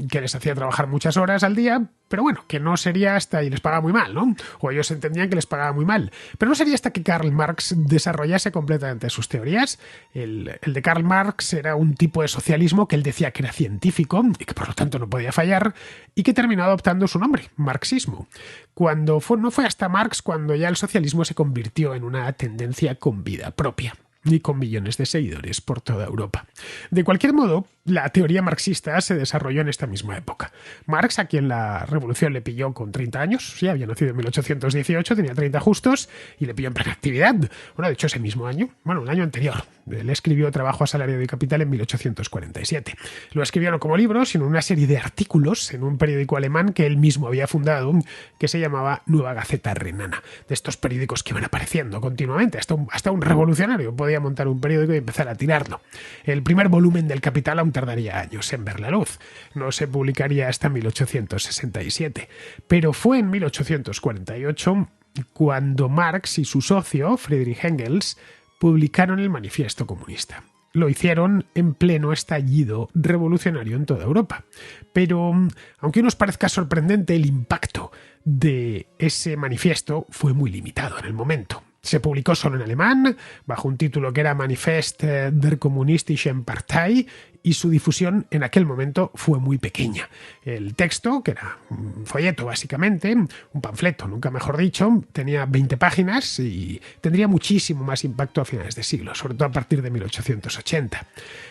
que les hacía trabajar muchas horas al día, pero bueno, que no sería hasta, y les pagaba muy mal, ¿no? O ellos entendían que les pagaba muy mal, pero no sería hasta que Karl Marx desarrollase completamente sus teorías. El de Karl Marx era un tipo de socialismo que él decía que era científico y que por lo tanto no podía fallar, y que terminó adoptando su nombre, marxismo. No fue hasta Marx cuando ya el socialismo se convirtió en una tendencia con vida propia y con millones de seguidores por toda Europa. De cualquier modo, la teoría marxista se desarrolló en esta misma época. Marx, a quien la revolución le pilló con 30 años, sí, había nacido en 1818, tenía 30 justos, y le pilló en plena actividad. Bueno, de hecho, ese mismo año, un año anterior, él escribió Trabajo asalariado y capital en 1847. Lo escribió no como libro, sino una serie de artículos en un periódico alemán que él mismo había fundado, que se llamaba Nueva Gaceta Renana. De estos periódicos que iban apareciendo continuamente, hasta un revolucionario podía montar un periódico y empezar a tirarlo. El primer volumen del Capital aún tardaría años en ver la luz. No se publicaría hasta 1867. Pero fue en 1848 cuando Marx y su socio, Friedrich Engels, publicaron el Manifiesto Comunista. Lo hicieron en pleno estallido revolucionario en toda Europa. Pero, aunque nos parezca sorprendente, el impacto de ese manifiesto fue muy limitado en el momento. Se publicó solo en alemán, bajo un título que era Manifest der Kommunistischen Partei, y su difusión en aquel momento fue muy pequeña. El texto, que era un folleto básicamente, un panfleto, nunca mejor dicho, tenía 20 páginas y tendría muchísimo más impacto a finales de siglo, sobre todo a partir de 1880.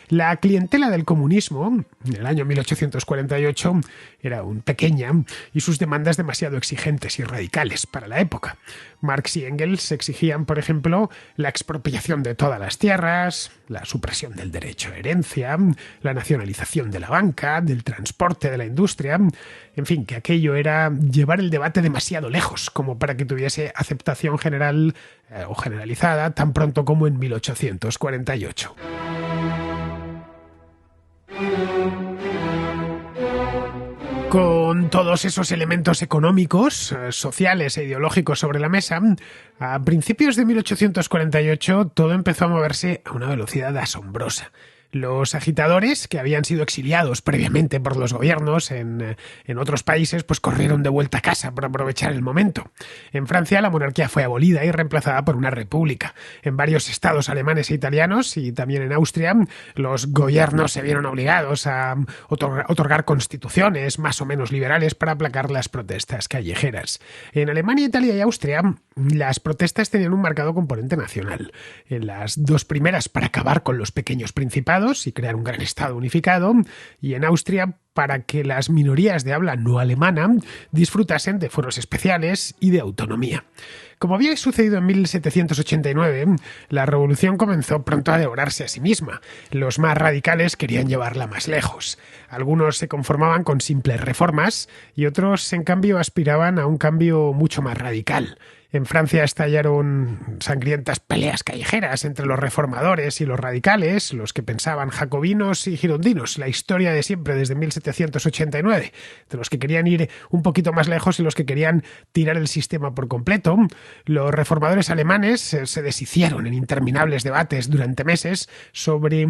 La clientela del comunismo, en el año 1848, era aún pequeña y sus demandas demasiado exigentes y radicales para la época. Marx y Engels exigían, por ejemplo, la expropiación de todas las tierras, la supresión del derecho a herencia, la nacionalización de la banca, del transporte, de la industria. En fin, que aquello era llevar el debate demasiado lejos como para que tuviese aceptación general o generalizada tan pronto como en 1848. Con todos esos elementos económicos, sociales e ideológicos sobre la mesa, a principios de 1848 todo empezó a moverse a una velocidad asombrosa. Los agitadores, que habían sido exiliados previamente por los gobiernos en otros países, pues corrieron de vuelta a casa para aprovechar el momento. En Francia la monarquía fue abolida y reemplazada por una república. En varios estados alemanes e italianos y también en Austria, los gobiernos se vieron obligados a otorgar constituciones más o menos liberales para aplacar las protestas callejeras. En Alemania, Italia y Austria, las protestas tenían un marcado componente nacional. En las dos primeras para acabar con los pequeños principados, estados y crear un gran estado unificado, y en Austria para que las minorías de habla no alemana disfrutasen de fueros especiales y de autonomía. Como había sucedido en 1789, la revolución comenzó pronto a devorarse a sí misma. Los más radicales querían llevarla más lejos. Algunos se conformaban con simples reformas y otros, en cambio, aspiraban a un cambio mucho más radical. En Francia estallaron sangrientas peleas callejeras entre los reformadores y los radicales, los que pensaban jacobinos y girondinos, la historia de siempre desde 1789, de los que querían ir un poquito más lejos y los que querían tirar el sistema por completo. Los reformadores alemanes se deshicieron en interminables debates durante meses sobre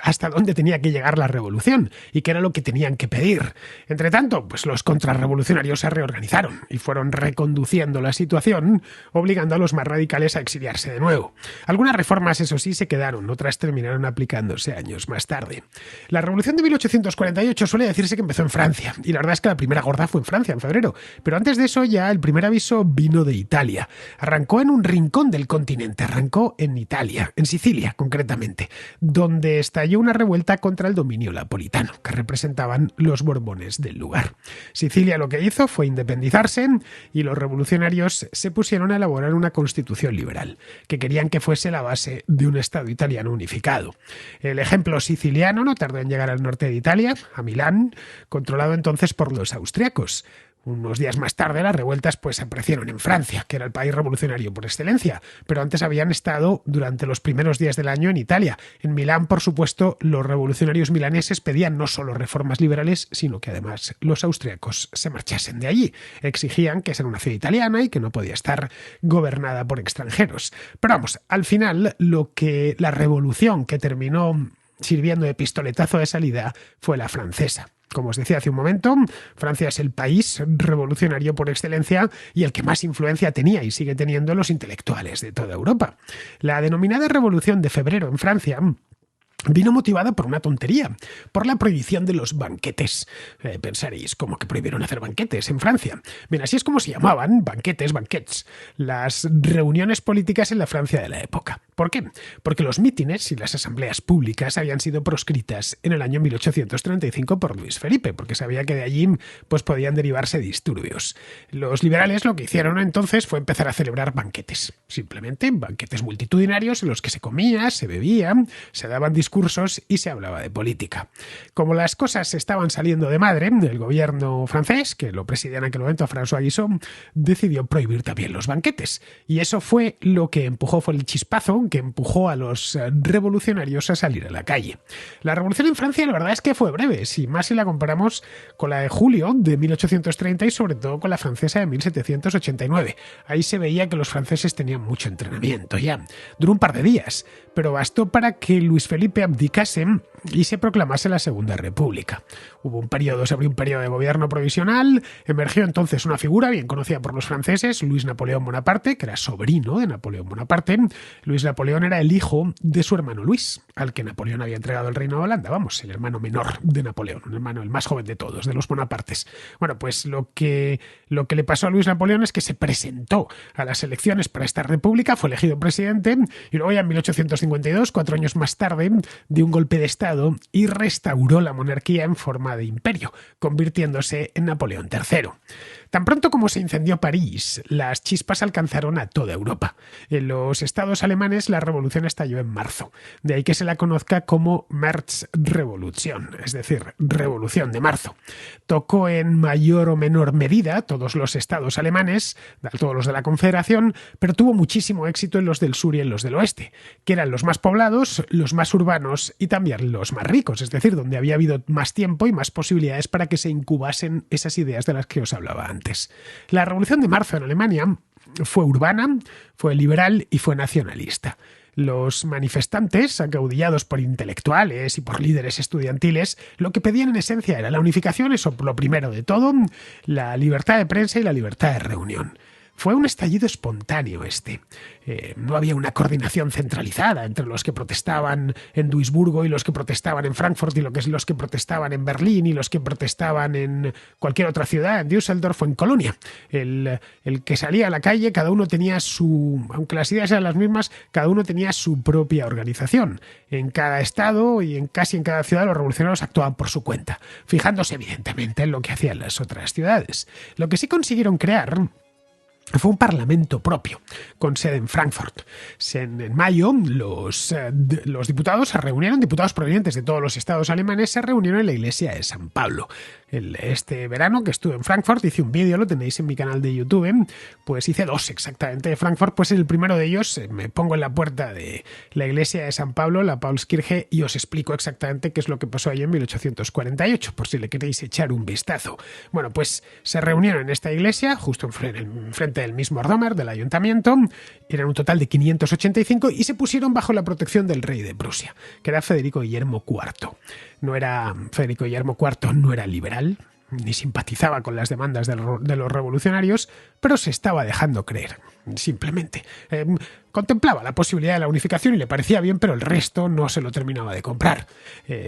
hasta dónde tenía que llegar la revolución y qué era lo que tenían que pedir. Entre tanto, pues los contrarrevolucionarios se reorganizaron y fueron reconduciendo la situación, obligando a los más radicales a exiliarse de nuevo. Algunas reformas, eso sí, se quedaron, otras terminaron aplicándose años más tarde. La revolución de 1848 suele decirse que empezó en Francia, y la verdad es que la primera gorda fue en Francia, en febrero, pero antes de eso ya el primer aviso vino de Italia. Arrancó en un rincón del continente, arrancó en Italia, en Sicilia concretamente, donde estalló una revuelta contra el dominio napolitano, que representaban los Borbones del lugar. Sicilia lo que hizo fue independizarse y los revolucionarios se pusieron a elaborar una constitución liberal, que querían que fuese la base de un Estado italiano unificado. El ejemplo siciliano no tardó en llegar al norte de Italia, a Milán, controlado entonces por los austriacos. Unos días más tarde las revueltas pues aparecieron en Francia, que era el país revolucionario por excelencia, pero antes habían estado durante los primeros días del año en Italia. En Milán, por supuesto, los revolucionarios milaneses pedían no solo reformas liberales, sino que además los austriacos se marchasen de allí. Exigían que era una ciudad italiana y que no podía estar gobernada por extranjeros. Pero vamos, al final la revolución que terminó sirviendo de pistoletazo de salida fue la francesa. Como os decía hace un momento, Francia es el país revolucionario por excelencia y el que más influencia tenía y sigue teniendo en los intelectuales de toda Europa. La denominada Revolución de Febrero en Francia vino motivada por una tontería, por la prohibición de los banquetes. Pensaréis, ¿cómo que prohibieron hacer banquetes en Francia? Bien, así es como se llamaban, banquets, las reuniones políticas en la Francia de la época. ¿Por qué? Porque los mítines y las asambleas públicas habían sido proscritas en el año 1835 por Luis Felipe, porque sabía que de allí pues, podían derivarse disturbios. Los liberales lo que hicieron entonces fue empezar a celebrar banquetes, simplemente banquetes multitudinarios en los que se comía, se bebía, se daban discursos y se hablaba de política. Como las cosas estaban saliendo de madre, el gobierno francés, que lo presidía en aquel momento François Guizot, decidió prohibir también los banquetes. Y eso fue lo que empujó, fue el chispazo que empujó a los revolucionarios a salir a la calle. La revolución en Francia, la verdad es que fue breve, más si la comparamos con la de julio de 1830 y sobre todo con la francesa de 1789. Ahí se veía que los franceses tenían mucho entrenamiento ya. Duró un par de días, pero bastó para que Luis Felipe abdicase y se proclamase la Segunda República. Se abrió un periodo de gobierno provisional, emergió entonces una figura bien conocida por los franceses, Luis Napoleón Bonaparte, que era sobrino de Napoleón Bonaparte. Luis Napoleón era el hijo de su hermano Luis, al que Napoleón había entregado el reino de Holanda, el hermano menor de Napoleón, el más joven de todos, de los Bonapartes. Bueno, pues lo que le pasó a Luis Napoleón es que se presentó a las elecciones para esta república, fue elegido presidente y luego ya en 1852, 4 años más tarde, dio un golpe de estado y restauró la monarquía en forma de imperio, convirtiéndose en Napoleón III. Tan pronto como se incendió París, las chispas alcanzaron a toda Europa. En los estados alemanes la revolución estalló en marzo, de ahí que se la conozca como Märzrevolution, es decir, Revolución de Marzo. Tocó en mayor o menor medida todos los estados alemanes, todos los de la Confederación, pero tuvo muchísimo éxito en los del sur y en los del oeste, que eran los más poblados, los más urbanos y también los más ricos, es decir, donde había habido más tiempo y más posibilidades para que se incubasen esas ideas de las que os hablaba antes. La Revolución de Marzo en Alemania fue urbana, fue liberal y fue nacionalista. Los manifestantes, acaudillados por intelectuales y por líderes estudiantiles, lo que pedían en esencia era la unificación, eso lo primero de todo, la libertad de prensa y la libertad de reunión. Fue un estallido espontáneo este. No había una coordinación centralizada entre los que protestaban en Duisburgo y los que protestaban en Frankfurt y los que protestaban en Berlín y los que protestaban en cualquier otra ciudad, en Düsseldorf o en Colonia. El que salía a la calle, cada uno tenía aunque las ideas eran las mismas, cada uno tenía su propia organización. En cada estado y casi en cada ciudad los revolucionarios actuaban por su cuenta, fijándose evidentemente en lo que hacían las otras ciudades. Lo que sí consiguieron crear fue un parlamento propio, con sede en Frankfurt. En mayo, los diputados se reunieron, diputados provenientes de todos los estados alemanes, se reunieron en la iglesia de San Pablo. Este verano que estuve en Frankfurt, hice un vídeo, lo tenéis en mi canal de YouTube, pues hice 2 exactamente de Frankfurt, pues en el primero de ellos me pongo en la puerta de la iglesia de San Pablo, la Paulskirche, y os explico exactamente qué es lo que pasó allí en 1848, por si le queréis echar un vistazo. Bueno, pues se reunieron en esta iglesia, justo enfrente del mismo Ordomer, del ayuntamiento, eran un total de 585 y se pusieron bajo la protección del rey de Prusia, que era Federico Guillermo IV. Federico Guillermo IV no era liberal, ni simpatizaba con las demandas de los revolucionarios, pero se estaba dejando creer, simplemente. Contemplaba la posibilidad de la unificación y le parecía bien, pero el resto no se lo terminaba de comprar.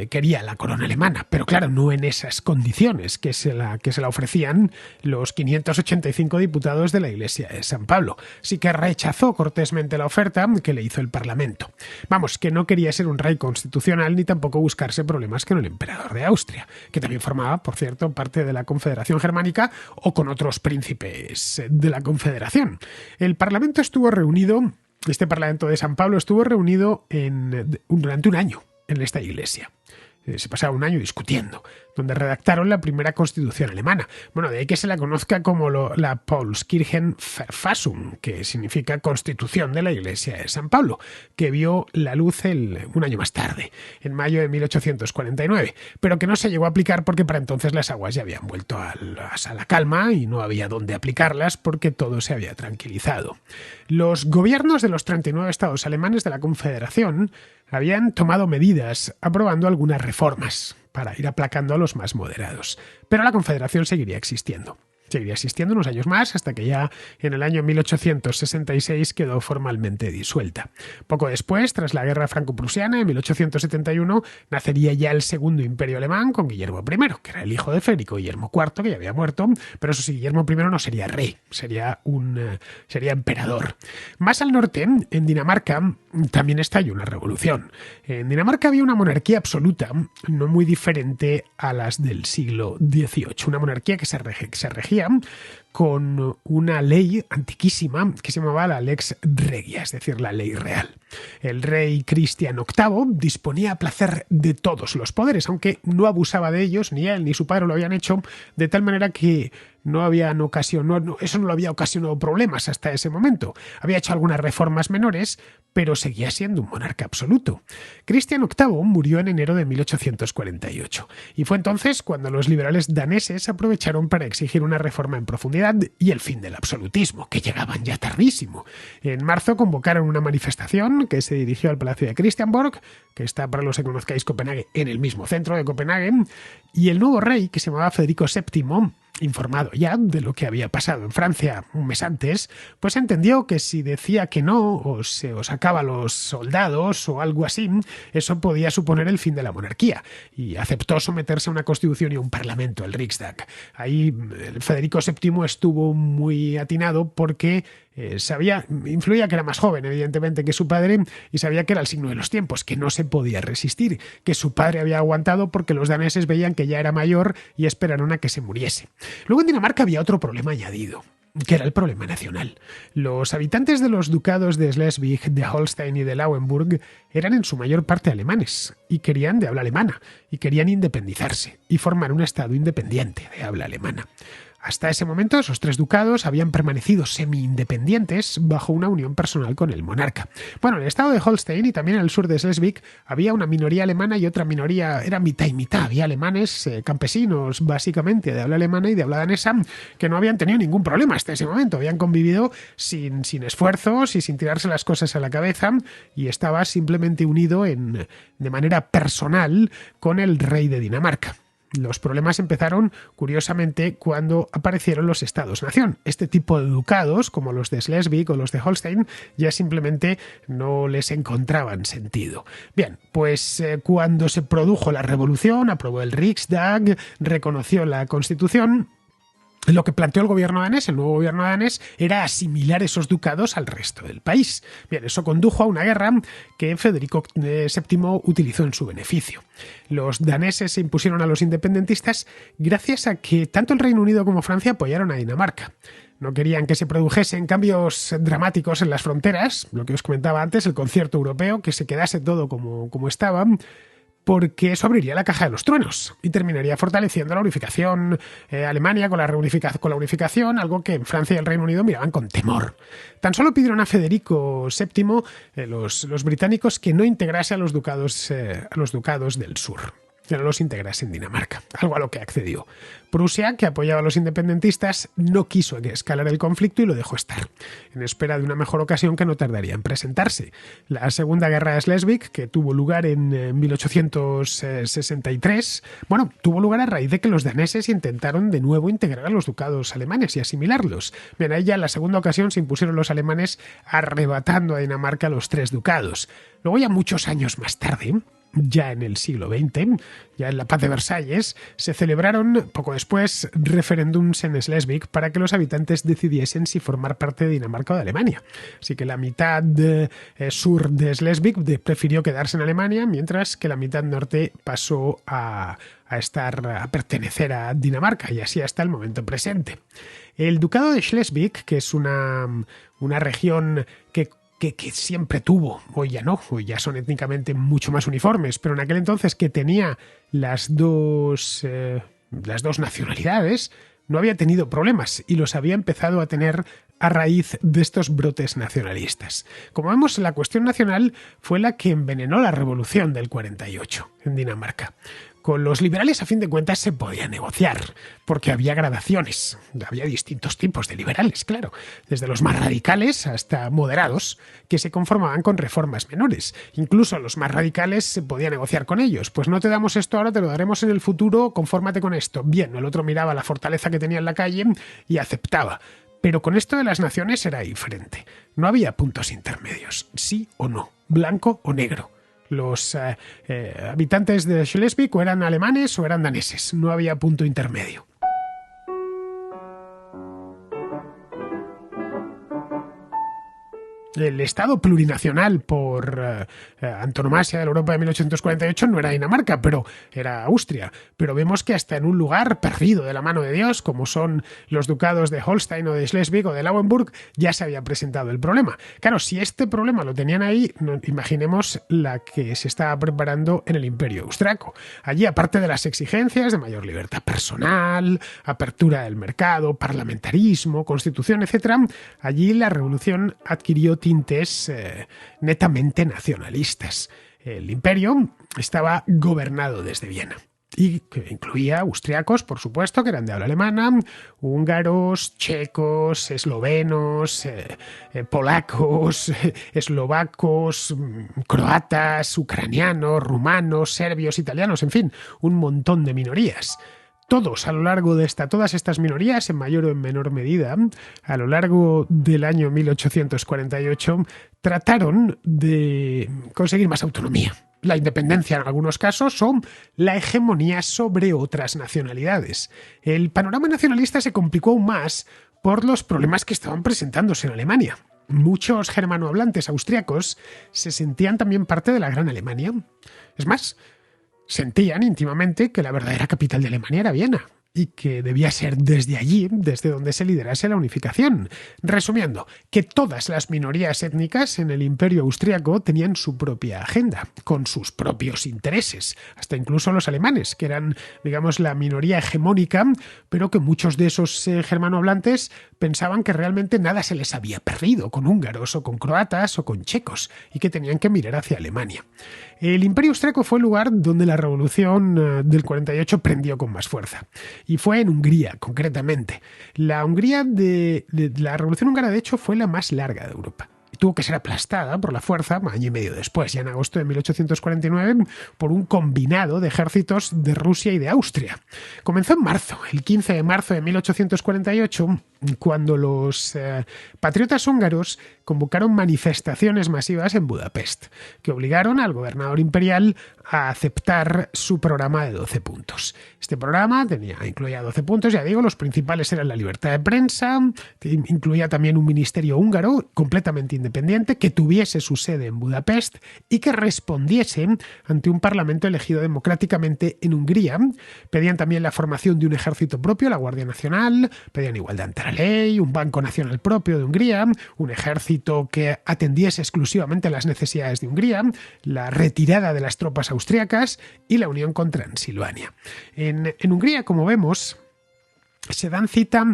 Quería la corona alemana, pero claro, no en esas condiciones que se la ofrecían los 585 diputados de la Iglesia de San Pablo. Sí que rechazó cortésmente la oferta que le hizo el Parlamento. Vamos, que no quería ser un rey constitucional ni tampoco buscarse problemas con el emperador de Austria, que también formaba, por cierto, parte de la Confederación Germánica, o con otros príncipes de la Confederación. El Parlamento estuvo reunido. Este Parlamento de San Pablo estuvo reunido durante un año en esta iglesia. Se pasaba un año discutiendo, donde redactaron la primera constitución alemana. Bueno, de ahí que se la conozca como la Paulskirchenverfassung, que significa Constitución de la Iglesia de San Pablo, que vio la luz un año más tarde, en mayo de 1849, pero que no se llegó a aplicar porque para entonces las aguas ya habían vuelto a la calma y no había dónde aplicarlas porque todo se había tranquilizado. Los gobiernos de los 39 estados alemanes de la Confederación habían tomado medidas, aprobando algunas reformas para ir aplacando a los más moderados. Pero la Confederación seguiría existiendo. Seguiría existiendo unos años más hasta que ya en el año 1866 quedó formalmente disuelta. Poco después, tras la Guerra Franco-Prusiana, en 1871, nacería ya el Segundo Imperio Alemán con Guillermo I, que era el hijo de Federico Guillermo IV, que ya había muerto, pero eso sí, Guillermo I no sería rey, sería emperador. Más al norte, en Dinamarca, también estalló una revolución. En Dinamarca había una monarquía absoluta, no muy diferente a las del siglo XVIII, una monarquía que se regía con una ley antiquísima que se llamaba la Lex Regia, es decir, la ley real. El rey Cristian VIII disponía a placer de todos los poderes, aunque no abusaba de ellos, ni él ni su padre lo habían hecho, de tal manera que eso no le había ocasionado problemas hasta ese momento. Había hecho algunas reformas menores, pero seguía siendo un monarca absoluto. Cristian VIII murió en enero de 1848, y fue entonces cuando los liberales daneses aprovecharon para exigir una reforma en profundidad y el fin del absolutismo, que llegaban ya tardísimo. En marzo convocaron una manifestación que se dirigió al Palacio de Christiansborg, que está, para los que conozcáis Copenhague, en el mismo centro de Copenhague, y el nuevo rey, que se llamaba Federico VII, informado ya de lo que había pasado en Francia un mes antes, pues entendió que si decía que no, o sacaba a los soldados o algo así, eso podía suponer el fin de la monarquía, y aceptó someterse a una constitución y a un parlamento, el Riksdag. Ahí Federico VII estuvo muy atinado porque influía que era más joven, evidentemente, que su padre, y sabía que era el signo de los tiempos, que no se podía resistir, que su padre había aguantado porque los daneses veían que ya era mayor y esperaron a que se muriese. Luego en Dinamarca había otro problema añadido, que era el problema nacional. Los habitantes de los ducados de Schleswig, de Holstein y de Lauenburg eran en su mayor parte alemanes y querían de habla alemana, y querían independizarse y formar un estado independiente de habla alemana. Hasta ese momento, esos 3 ducados habían permanecido semi-independientes bajo una unión personal con el monarca. Bueno, en el estado de Holstein y también en el sur de Schleswig había una minoría alemana y otra minoría, era mitad y mitad. Había alemanes, campesinos, básicamente, de habla alemana y de habla danesa, que no habían tenido ningún problema hasta ese momento. Habían convivido sin esfuerzos y sin tirarse las cosas a la cabeza, y estaba simplemente unido de manera personal con el rey de Dinamarca. Los problemas empezaron, curiosamente, cuando aparecieron los estados-nación. Este tipo de ducados, como los de Schleswig o los de Holstein, ya simplemente no les encontraban sentido. Bien, pues cuando se produjo la revolución, aprobó el Riksdag, reconoció la Constitución. Lo que planteó el gobierno danés, el nuevo gobierno danés, era asimilar esos ducados al resto del país. Bien, eso condujo a una guerra que Federico VII utilizó en su beneficio. Los daneses se impusieron a los independentistas gracias a que tanto el Reino Unido como Francia apoyaron a Dinamarca. No querían que se produjesen cambios dramáticos en las fronteras, lo que os comentaba antes, el concierto europeo, que se quedase todo como estaba, porque eso abriría la caja de los truenos y terminaría fortaleciendo la unificación Alemania con la unificación, algo que en Francia y el Reino Unido miraban con temor. Tan solo pidieron a Federico VII, los británicos, que no integrase a los ducados del sur, que no los integrase en Dinamarca, algo a lo que accedió. Prusia, que apoyaba a los independentistas, no quiso escalar el conflicto y lo dejó estar, en espera de una mejor ocasión que no tardaría en presentarse. La Segunda Guerra de Schleswig, que tuvo lugar en 1863, tuvo lugar a raíz de que los daneses intentaron de nuevo integrar a los ducados alemanes y asimilarlos. Bien, ahí ya en la segunda ocasión se impusieron los alemanes arrebatando a Dinamarca los 3 ducados. Luego, ya muchos años más tarde, ya en el siglo XX, ya en la Paz de Versalles, se celebraron poco después referéndums en Schleswig para que los habitantes decidiesen si formar parte de Dinamarca o de Alemania. Así que la mitad sur de Schleswig prefirió quedarse en Alemania, mientras que la mitad norte pasó a pertenecer a Dinamarca, y así hasta el momento presente. El Ducado de Schleswig, que es una región que siempre tuvo, hoy ya no, hoy ya son étnicamente mucho más uniformes, pero en aquel entonces, que tenía las dos nacionalidades, no había tenido problemas y los había empezado a tener a raíz de estos brotes nacionalistas. Como vemos, la cuestión nacional fue la que envenenó la revolución del 48 en Dinamarca. Con los liberales, a fin de cuentas, se podía negociar, porque había gradaciones, había distintos tipos de liberales, claro, desde los más radicales hasta moderados, que se conformaban con reformas menores. Incluso los más radicales se podía negociar con ellos. Pues no te damos esto ahora, te lo daremos en el futuro, confórmate con esto. Bien, el otro miraba la fortaleza que tenía en la calle y aceptaba. Pero con esto de las naciones era diferente. No había puntos intermedios, sí o no, blanco o negro. Los habitantes de Schleswig o eran alemanes o eran daneses, no había punto intermedio. El Estado plurinacional por antonomasia de la Europa de 1848 no era Dinamarca, pero era Austria. Pero vemos que hasta en un lugar perdido de la mano de Dios, como son los ducados de Holstein o de Schleswig o de Lauenburg, ya se había presentado el problema. Claro, si este problema lo tenían ahí, imaginemos la que se estaba preparando en el Imperio Austriaco. Allí, aparte de las exigencias de mayor libertad personal, apertura del mercado, parlamentarismo, constitución, etc., allí la revolución adquirió tintes netamente nacionalistas. El imperio estaba gobernado desde Viena y que incluía austriacos, por supuesto, que eran de habla alemana, húngaros, checos, eslovenos, polacos, eslovacos, croatas, ucranianos, rumanos, serbios, italianos, en fin, un montón de minorías. Todos a lo largo de todas estas minorías, en mayor o en menor medida, a lo largo del año 1848, trataron de conseguir más autonomía. La independencia en algunos casos o la hegemonía sobre otras nacionalidades. El panorama nacionalista se complicó aún más por los problemas que estaban presentándose en Alemania. Muchos germanohablantes austriacos se sentían también parte de la Gran Alemania. Es más, sentían íntimamente que la verdadera capital de Alemania era Viena y que debía ser desde allí, desde donde se liderase la unificación. Resumiendo, que todas las minorías étnicas en el Imperio Austriaco tenían su propia agenda, con sus propios intereses, hasta incluso los alemanes, que eran, digamos, la minoría hegemónica, pero que muchos de esos germanohablantes pensaban que realmente nada se les había perdido con húngaros o con croatas o con checos y que tenían que mirar hacia Alemania. El Imperio Austriaco fue el lugar donde la revolución del 48 prendió con más fuerza. Y fue en Hungría, concretamente. La Revolución húngara, de hecho, fue la más larga de Europa. tuvo que ser aplastada por la fuerza, año y medio después, ya en agosto de 1849, por un combinado de ejércitos de Rusia y de Austria. Comenzó en marzo, el 15 de marzo de 1848, cuando los patriotas húngaros convocaron manifestaciones masivas en Budapest, que obligaron al gobernador imperial a aceptar su programa de 12 puntos. Este programa incluía 12 puntos, ya digo, los principales eran la libertad de prensa, incluía también un ministerio húngaro completamente independiente que tuviese su sede en Budapest y que respondiese ante un parlamento elegido democráticamente en Hungría. Pedían también la formación de un ejército propio, la Guardia Nacional, pedían igualdad ante la ley, un banco nacional propio de Hungría, un ejército que atendiese exclusivamente a las necesidades de Hungría, la retirada de las tropas austriacas y la unión con Transilvania. En Hungría, como vemos, se dan cita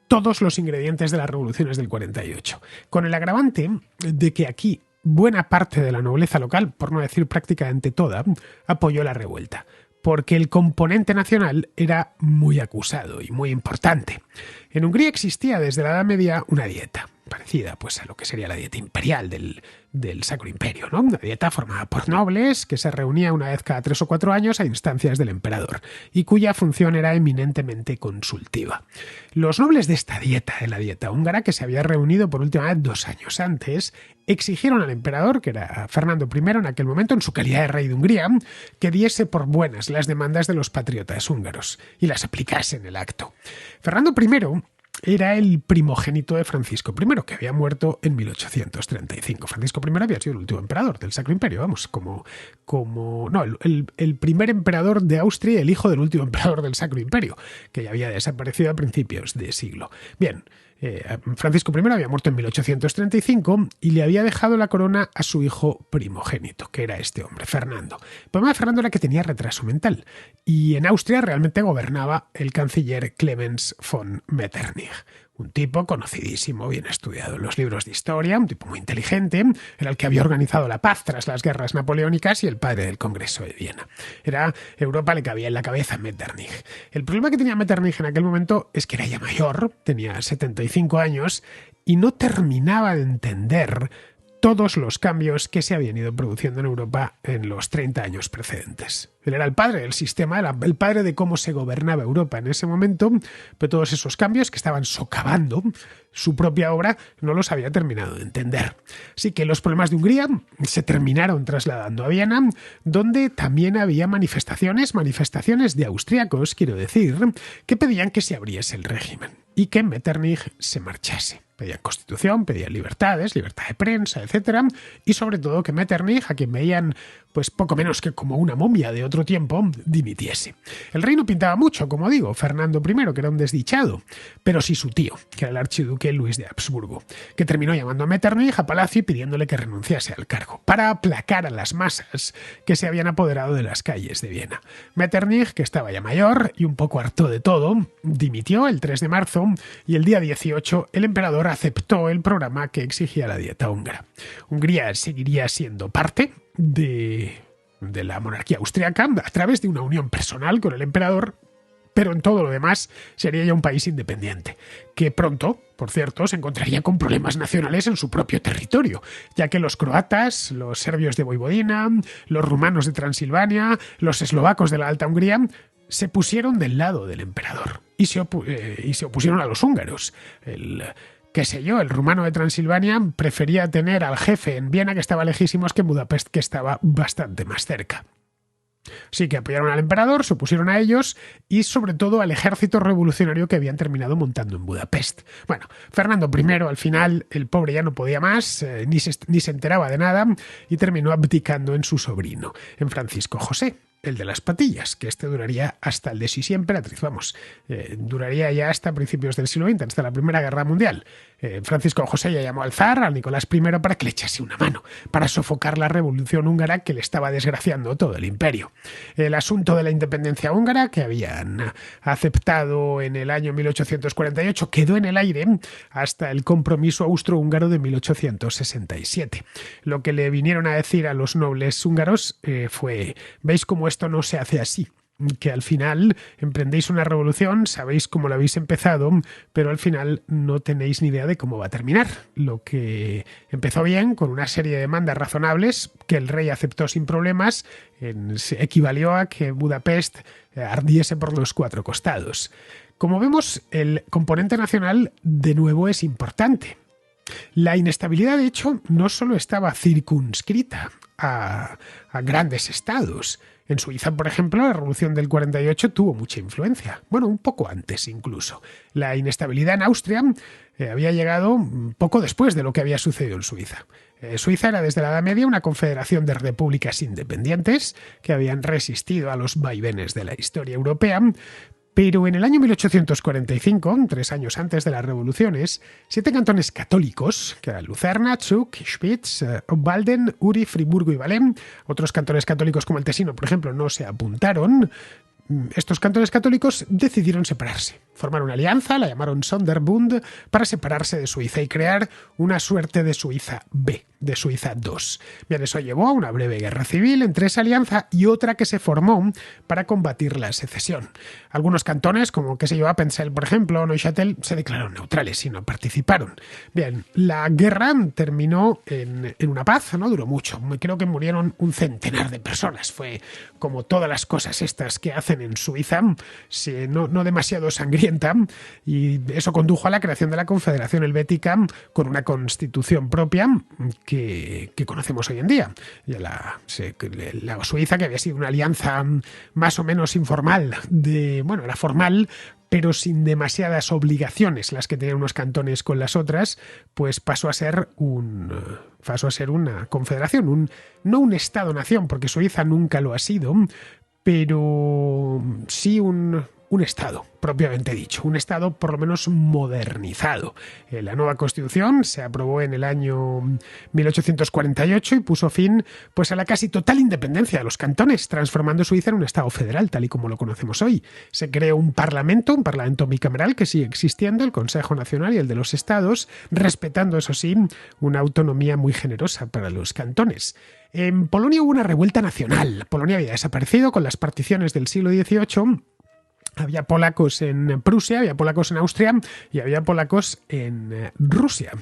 todos los ingredientes de las revoluciones del 48, con el agravante de que aquí buena parte de la nobleza local, por no decir prácticamente toda, apoyó la revuelta, porque el componente nacional era muy acusado y muy importante. En Hungría existía desde la Edad Media una dieta parecida pues, a lo que sería la dieta imperial del Sacro Imperio, ¿no? Una dieta formada por nobles que se reunía una vez cada 3 o 4 años a instancias del emperador y cuya función era eminentemente consultiva. Los nobles de esta dieta, de la dieta húngara, que se había reunido por última vez 2 años antes, exigieron al emperador, que era Fernando I en aquel momento, en su calidad de rey de Hungría, que diese por buenas las demandas de los patriotas húngaros y las aplicase en el acto. Fernando I era el primogénito de Francisco I, que había muerto en 1835. Francisco I había sido el último emperador del Sacro Imperio, el primer emperador de Austria y el hijo del último emperador del Sacro Imperio, que ya había desaparecido a principios de siglo. Bien, Francisco I había muerto en 1835 y le había dejado la corona a su hijo primogénito, que era este hombre, Fernando. El problema de Fernando era que tenía retraso mental y en Austria realmente gobernaba el canciller Clemens von Metternich, un tipo conocidísimo, bien estudiado en los libros de historia, un tipo muy inteligente, era el que había organizado la paz tras las guerras napoleónicas y el padre del Congreso de Viena. Europa le cabía en la cabeza a Metternich. El problema que tenía Metternich en aquel momento es que era ya mayor, tenía 75 años y no terminaba de entender todos los cambios que se habían ido produciendo en Europa en los 30 años precedentes. Él era el padre del sistema, era el padre de cómo se gobernaba Europa en ese momento, pero todos esos cambios que estaban socavando su propia obra no los había terminado de entender. Así que los problemas de Hungría se terminaron trasladando a Viena, donde también había manifestaciones de austríacos, quiero decir, que pedían que se abriese el régimen y que Metternich se marchase. Pedían constitución, pedían libertades, libertad de prensa, etc. Y sobre todo que Metternich, a quien veían pues poco menos que como una momia de otro tiempo, dimitiese. El rey no pintaba mucho, como digo, Fernando I, que era un desdichado, pero sí su tío, que era el archiduque Luis de Habsburgo, que terminó llamando a Metternich a palacio y pidiéndole que renunciase al cargo, para aplacar a las masas que se habían apoderado de las calles de Viena. Metternich, que estaba ya mayor y un poco harto de todo, dimitió el 3 de marzo y el día 18 el emperador aceptó el programa que exigía la dieta húngara. Hungría seguiría siendo parte de la monarquía austriaca a través de una unión personal con el emperador, pero en todo lo demás sería ya un país independiente, que pronto, por cierto, se encontraría con problemas nacionales en su propio territorio, ya que los croatas, los serbios de Voivodina, los rumanos de Transilvania, los eslovacos de la Alta Hungría se pusieron del lado del emperador y se opusieron a los húngaros. El rumano de Transilvania prefería tener al jefe en Viena, que estaba lejísimos, que en Budapest, que estaba bastante más cerca. Así que apoyaron al emperador, se opusieron a ellos y sobre todo al ejército revolucionario que habían terminado montando en Budapest. Bueno, Fernando I, al final, el pobre ya no podía más, ni se enteraba de nada y terminó abdicando en su sobrino, en Francisco José, el de las patillas, que duraría hasta el de Sisi Emperatriz, duraría ya hasta principios del siglo XX, hasta la Primera Guerra Mundial. Francisco José ya llamó al zar, a Nicolás I, para que le echase una mano, para sofocar la revolución húngara que le estaba desgraciando todo el imperio. El asunto de la independencia húngara, que habían aceptado en el año 1848, quedó en el aire hasta el compromiso austrohúngaro de 1867. Lo que le vinieron a decir a los nobles húngaros fue: ¿veis cómo esto no se hace así? que al final emprendéis una revolución, sabéis cómo la habéis empezado, pero al final no tenéis ni idea de cómo va a terminar. Lo que empezó bien, con una serie de demandas razonables que el rey aceptó sin problemas, equivalió a que Budapest ardiese por los cuatro costados. Como vemos, el componente nacional de nuevo es importante. La inestabilidad, de hecho, no solo estaba circunscrita a grandes estados. En Suiza, por ejemplo, la revolución del 48 tuvo mucha influencia. Bueno, un poco antes incluso. La inestabilidad en Austria había llegado poco después de lo que había sucedido en Suiza. Suiza era desde la Edad Media una confederación de repúblicas independientes que habían resistido a los vaivenes de la historia europea. Pero en el año 1845, 3 años antes de las revoluciones, 7 cantones católicos, que eran Lucerna, Zug, Spitz, Obwalden, Uri, Friburgo y Valais, otros cantones católicos como el Tesino, por ejemplo, no se apuntaron. Estos cantones católicos decidieron separarse. Formaron una alianza, la llamaron Sonderbund, para separarse de Suiza y crear una suerte de Suiza B, de Suiza II. Bien, eso llevó a una breve guerra civil entre esa alianza y otra que se formó para combatir la secesión. Algunos cantones, como qué sé yo, Appenzell, por ejemplo, Neuchâtel, se declararon neutrales y no participaron. Bien, la guerra terminó en una paz, no duró mucho. Creo que murieron un centenar de personas. Fue como todas las cosas estas que hacen en Suiza, no demasiado sangrienta, y eso condujo a la creación de la Confederación Helvética con una constitución propia que conocemos hoy en día. La Suiza, que había sido una alianza más o menos informal, era formal, pero sin demasiadas obligaciones las que tenían unos cantones con las otras, pues pasó a ser una confederación, no un Estado-nación, porque Suiza nunca lo ha sido, pero sí un Estado, propiamente dicho, un Estado por lo menos modernizado. La nueva Constitución se aprobó en el año 1848 y puso fin pues a la casi total independencia de los cantones, transformando Suiza en un Estado federal, tal y como lo conocemos hoy. Se creó un parlamento bicameral que sigue existiendo, el Consejo Nacional y el de los Estados, respetando, eso sí, una autonomía muy generosa para los cantones. En Polonia hubo una revuelta nacional. Polonia había desaparecido con las particiones del siglo XVIII. Había polacos en Prusia, había polacos en Austria y había polacos en Rusia.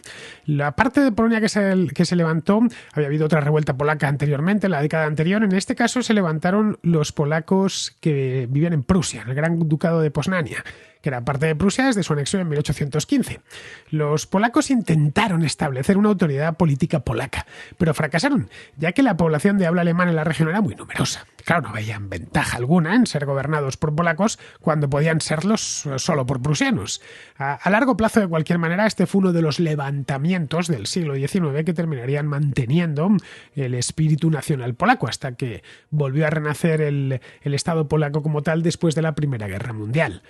La parte de Polonia que se levantó, había habido otra revuelta polaca anteriormente, en la década anterior. En este caso se levantaron los polacos que vivían en Prusia, en el Gran Ducado de Poznania, que era parte de Prusia desde su anexión en 1815. Los polacos intentaron establecer una autoridad política polaca, pero fracasaron, ya que la población de habla alemana en la región era muy numerosa. Claro, no veían ventaja alguna en ser gobernados por polacos cuando podían serlos solo por prusianos. A largo plazo, de cualquier manera, este fue uno de los levantamientos del siglo XIX que terminarían manteniendo el espíritu nacional polaco, hasta que volvió a renacer el Estado polaco como tal después de la Primera Guerra Mundial.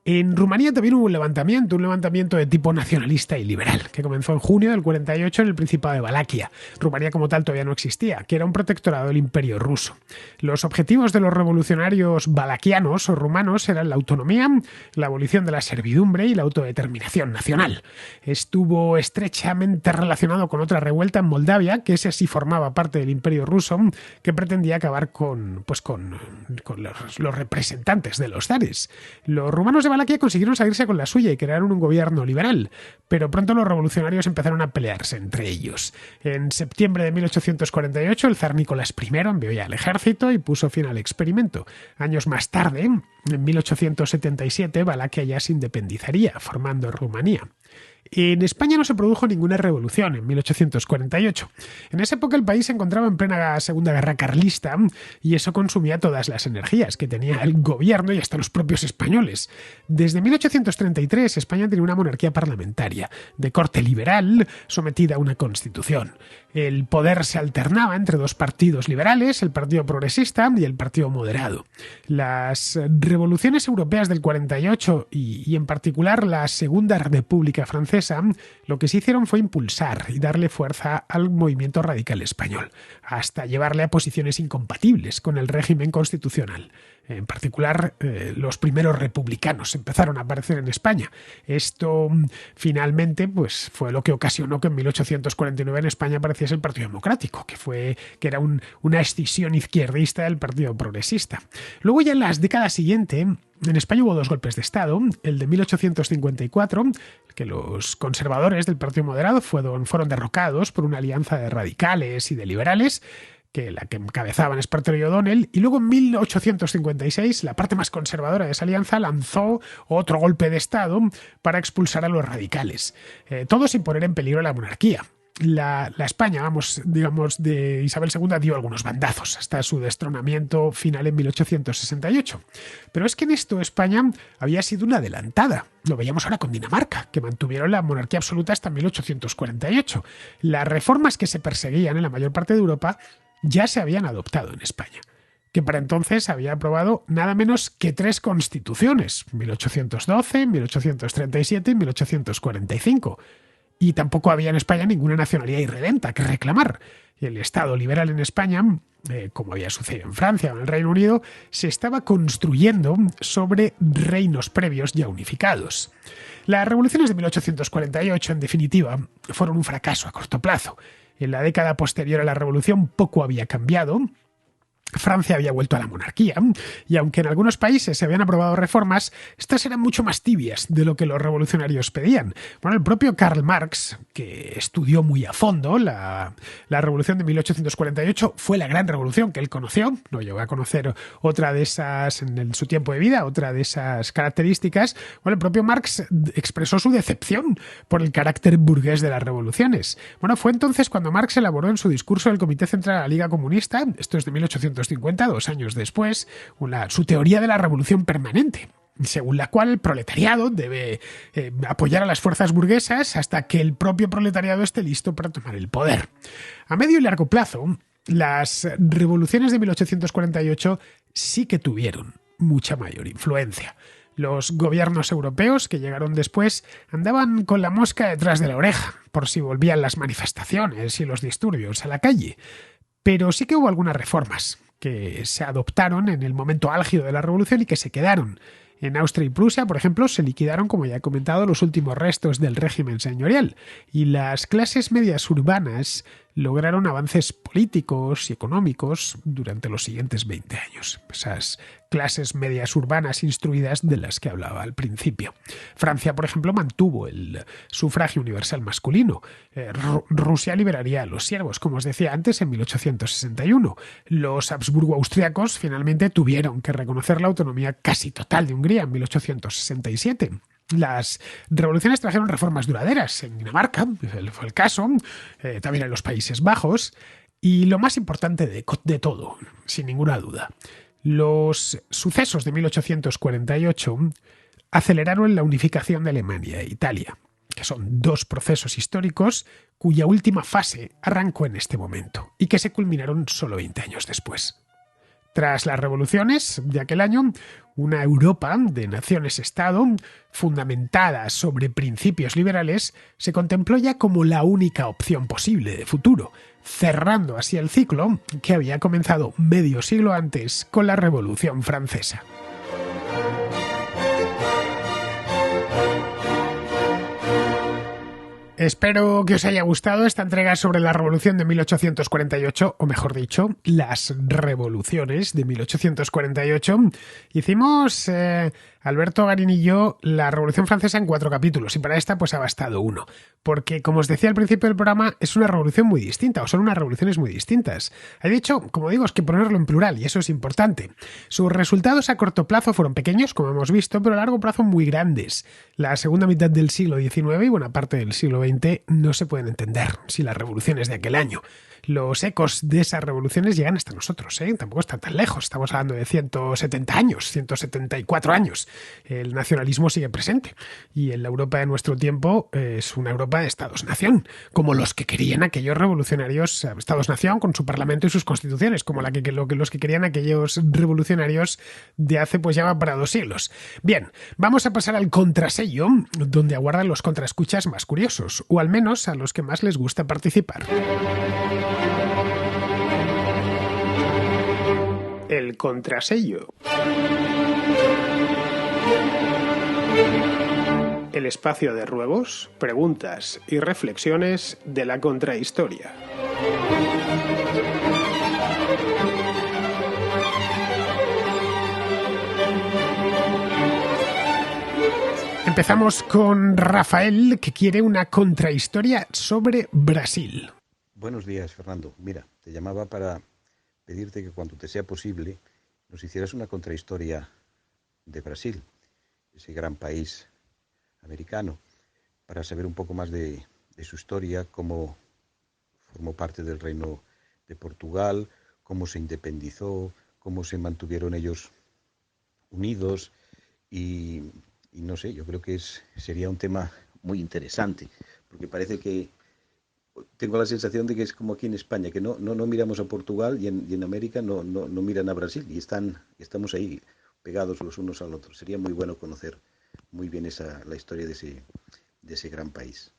En Rumanía también hubo un levantamiento de tipo nacionalista y liberal, que comenzó en junio del 48 en el Principado de Valaquia. Rumanía como tal todavía no existía, que era un protectorado del Imperio ruso. Los objetivos de los revolucionarios valaquianos o rumanos eran la autonomía, la abolición de la servidumbre y la autodeterminación nacional. Estuvo estrechamente relacionado con otra revuelta en Moldavia, que ese sí formaba parte del Imperio ruso, que pretendía acabar con los representantes de los zares. Los rumanos de Valaquia consiguieron salirse con la suya y crearon un gobierno liberal, pero pronto los revolucionarios empezaron a pelearse entre ellos. En septiembre de 1848 el zar Nicolás I envió ya al ejército y puso fin al experimento. Años más tarde, en 1877, Valaquia ya se independizaría, formando Rumanía. En España no se produjo ninguna revolución en 1848. En esa época el país se encontraba en plena Segunda Guerra Carlista y eso consumía todas las energías que tenía el gobierno y hasta los propios españoles. Desde 1833 España tenía una monarquía parlamentaria de corte liberal sometida a una constitución. El poder se alternaba entre dos partidos liberales, el Partido Progresista y el Partido Moderado. Las revoluciones europeas del 48 y en particular la Segunda República Francesa, lo que se hicieron fue impulsar y darle fuerza al movimiento radical español, hasta llevarle a posiciones incompatibles con el régimen constitucional. En particular, los primeros republicanos empezaron a aparecer en España. Esto finalmente pues, fue lo que ocasionó que en 1849 en España apareciese el Partido Democrático, que era una escisión izquierdista del Partido Progresista. Luego ya en las décadas siguientes, en España hubo dos golpes de Estado. El de 1854, que los conservadores del Partido Moderado fueron derrocados por una alianza de radicales y de liberales, la que encabezaban Espartero y O'Donnell, y luego en 1856 la parte más conservadora de esa alianza lanzó otro golpe de Estado para expulsar a los radicales, todo sin poner en peligro la monarquía. La España, digamos, de Isabel II dio algunos bandazos hasta su destronamiento final en 1868. Pero es que en esto España había sido una adelantada. Lo veíamos ahora con Dinamarca, que mantuvieron la monarquía absoluta hasta 1848. Las reformas que se perseguían en la mayor parte de Europa ya se habían adoptado en España, que para entonces había aprobado nada menos que 3 constituciones, 1812, 1837 y 1845. Y tampoco había en España ninguna nacionalidad irredenta que reclamar. Y el Estado liberal en España, como había sucedido en Francia o en el Reino Unido, se estaba construyendo sobre reinos previos ya unificados. Las revoluciones de 1848, en definitiva, fueron un fracaso a corto plazo. En la década posterior a la revolución poco había cambiado. Francia había vuelto a la monarquía, y aunque en algunos países se habían aprobado reformas, estas eran mucho más tibias de lo que los revolucionarios pedían. Bueno, el propio Karl Marx, que estudió muy a fondo la revolución de 1848, fue la gran revolución que él conoció. No llegó a conocer otra de esas en su tiempo de vida, otra de esas características. Bueno, el propio Marx expresó su decepción por el carácter burgués de las revoluciones. Bueno, fue entonces cuando Marx elaboró en su discurso del Comité Central de la Liga Comunista, esto es de 1850, 2 años después, su teoría de la revolución permanente, según la cual el proletariado debe apoyar a las fuerzas burguesas hasta que el propio proletariado esté listo para tomar el poder. A medio y largo plazo, las revoluciones de 1848 sí que tuvieron mucha mayor influencia. Los gobiernos europeos que llegaron después andaban con la mosca detrás de la oreja por si volvían las manifestaciones y los disturbios a la calle. Pero sí que hubo algunas reformas que se adoptaron en el momento álgido de la revolución y que se quedaron. En Austria y Prusia, por ejemplo, se liquidaron, como ya he comentado, los últimos restos del régimen señorial, y las clases medias urbanas lograron avances políticos y económicos durante los siguientes 20 años. Esas clases medias urbanas instruidas de las que hablaba al principio. Francia, por ejemplo, mantuvo el sufragio universal masculino. Rusia liberaría a los siervos, como os decía antes, en 1861. Los Habsburgo-austriacos finalmente tuvieron que reconocer la autonomía casi total de Hungría en 1867. Las revoluciones trajeron reformas duraderas en Dinamarca, fue el caso, también en los Países Bajos, y lo más importante de todo, sin ninguna duda, los sucesos de 1848 aceleraron la unificación de Alemania e Italia, que son 2 procesos históricos cuya última fase arrancó en este momento y que se culminaron solo 20 años después. Tras las revoluciones de aquel año, una Europa de naciones-estado, fundamentada sobre principios liberales, se contempló ya como la única opción posible de futuro, cerrando así el ciclo que había comenzado medio siglo antes con la Revolución Francesa. Espero que os haya gustado esta entrega sobre la Revolución de 1848, o mejor dicho, las revoluciones de 1848. Hicimos, Alberto Garín y yo, la Revolución Francesa en 4 capítulos, y para esta pues ha bastado 1, porque como os decía al principio del programa, es una revolución muy distinta, o son unas revoluciones muy distintas. He dicho, como digo, es que ponerlo en plural, y eso es importante. Sus resultados a corto plazo fueron pequeños, como hemos visto, pero a largo plazo muy grandes. La segunda mitad del siglo XIX y buena parte del siglo XX no se pueden entender sin las revoluciones de aquel año. Los ecos de esas revoluciones llegan hasta nosotros, tampoco están tan lejos. Estamos hablando de 170 años, 174 años. El nacionalismo sigue presente y en la Europa de nuestro tiempo es una Europa de Estados-nación, como los que querían aquellos revolucionarios, Estados-nación con su parlamento y sus constituciones, como los que querían aquellos revolucionarios de hace pues ya va para 2 siglos. Bien, vamos a pasar al contrasello, donde aguardan los contraescuchas más curiosos, o al menos a los que más les gusta participar. El contrasello. El espacio de ruegos, preguntas y reflexiones de la contrahistoria. Empezamos con Rafael, que quiere una contrahistoria sobre Brasil. Buenos días, Fernando. Mira, te llamaba para pedirte que cuando te sea posible nos hicieras una contrahistoria de Brasil, ese gran país americano, para saber un poco más de su historia, cómo formó parte del Reino de Portugal, cómo se independizó, cómo se mantuvieron ellos unidos y no sé, yo creo que sería un tema muy interesante, porque parece que tengo la sensación de que es como aquí en España, que no miramos a Portugal y en América no miran a Brasil y estamos ahí pegados los unos al otro. Sería muy bueno conocer muy bien la historia de ese gran país.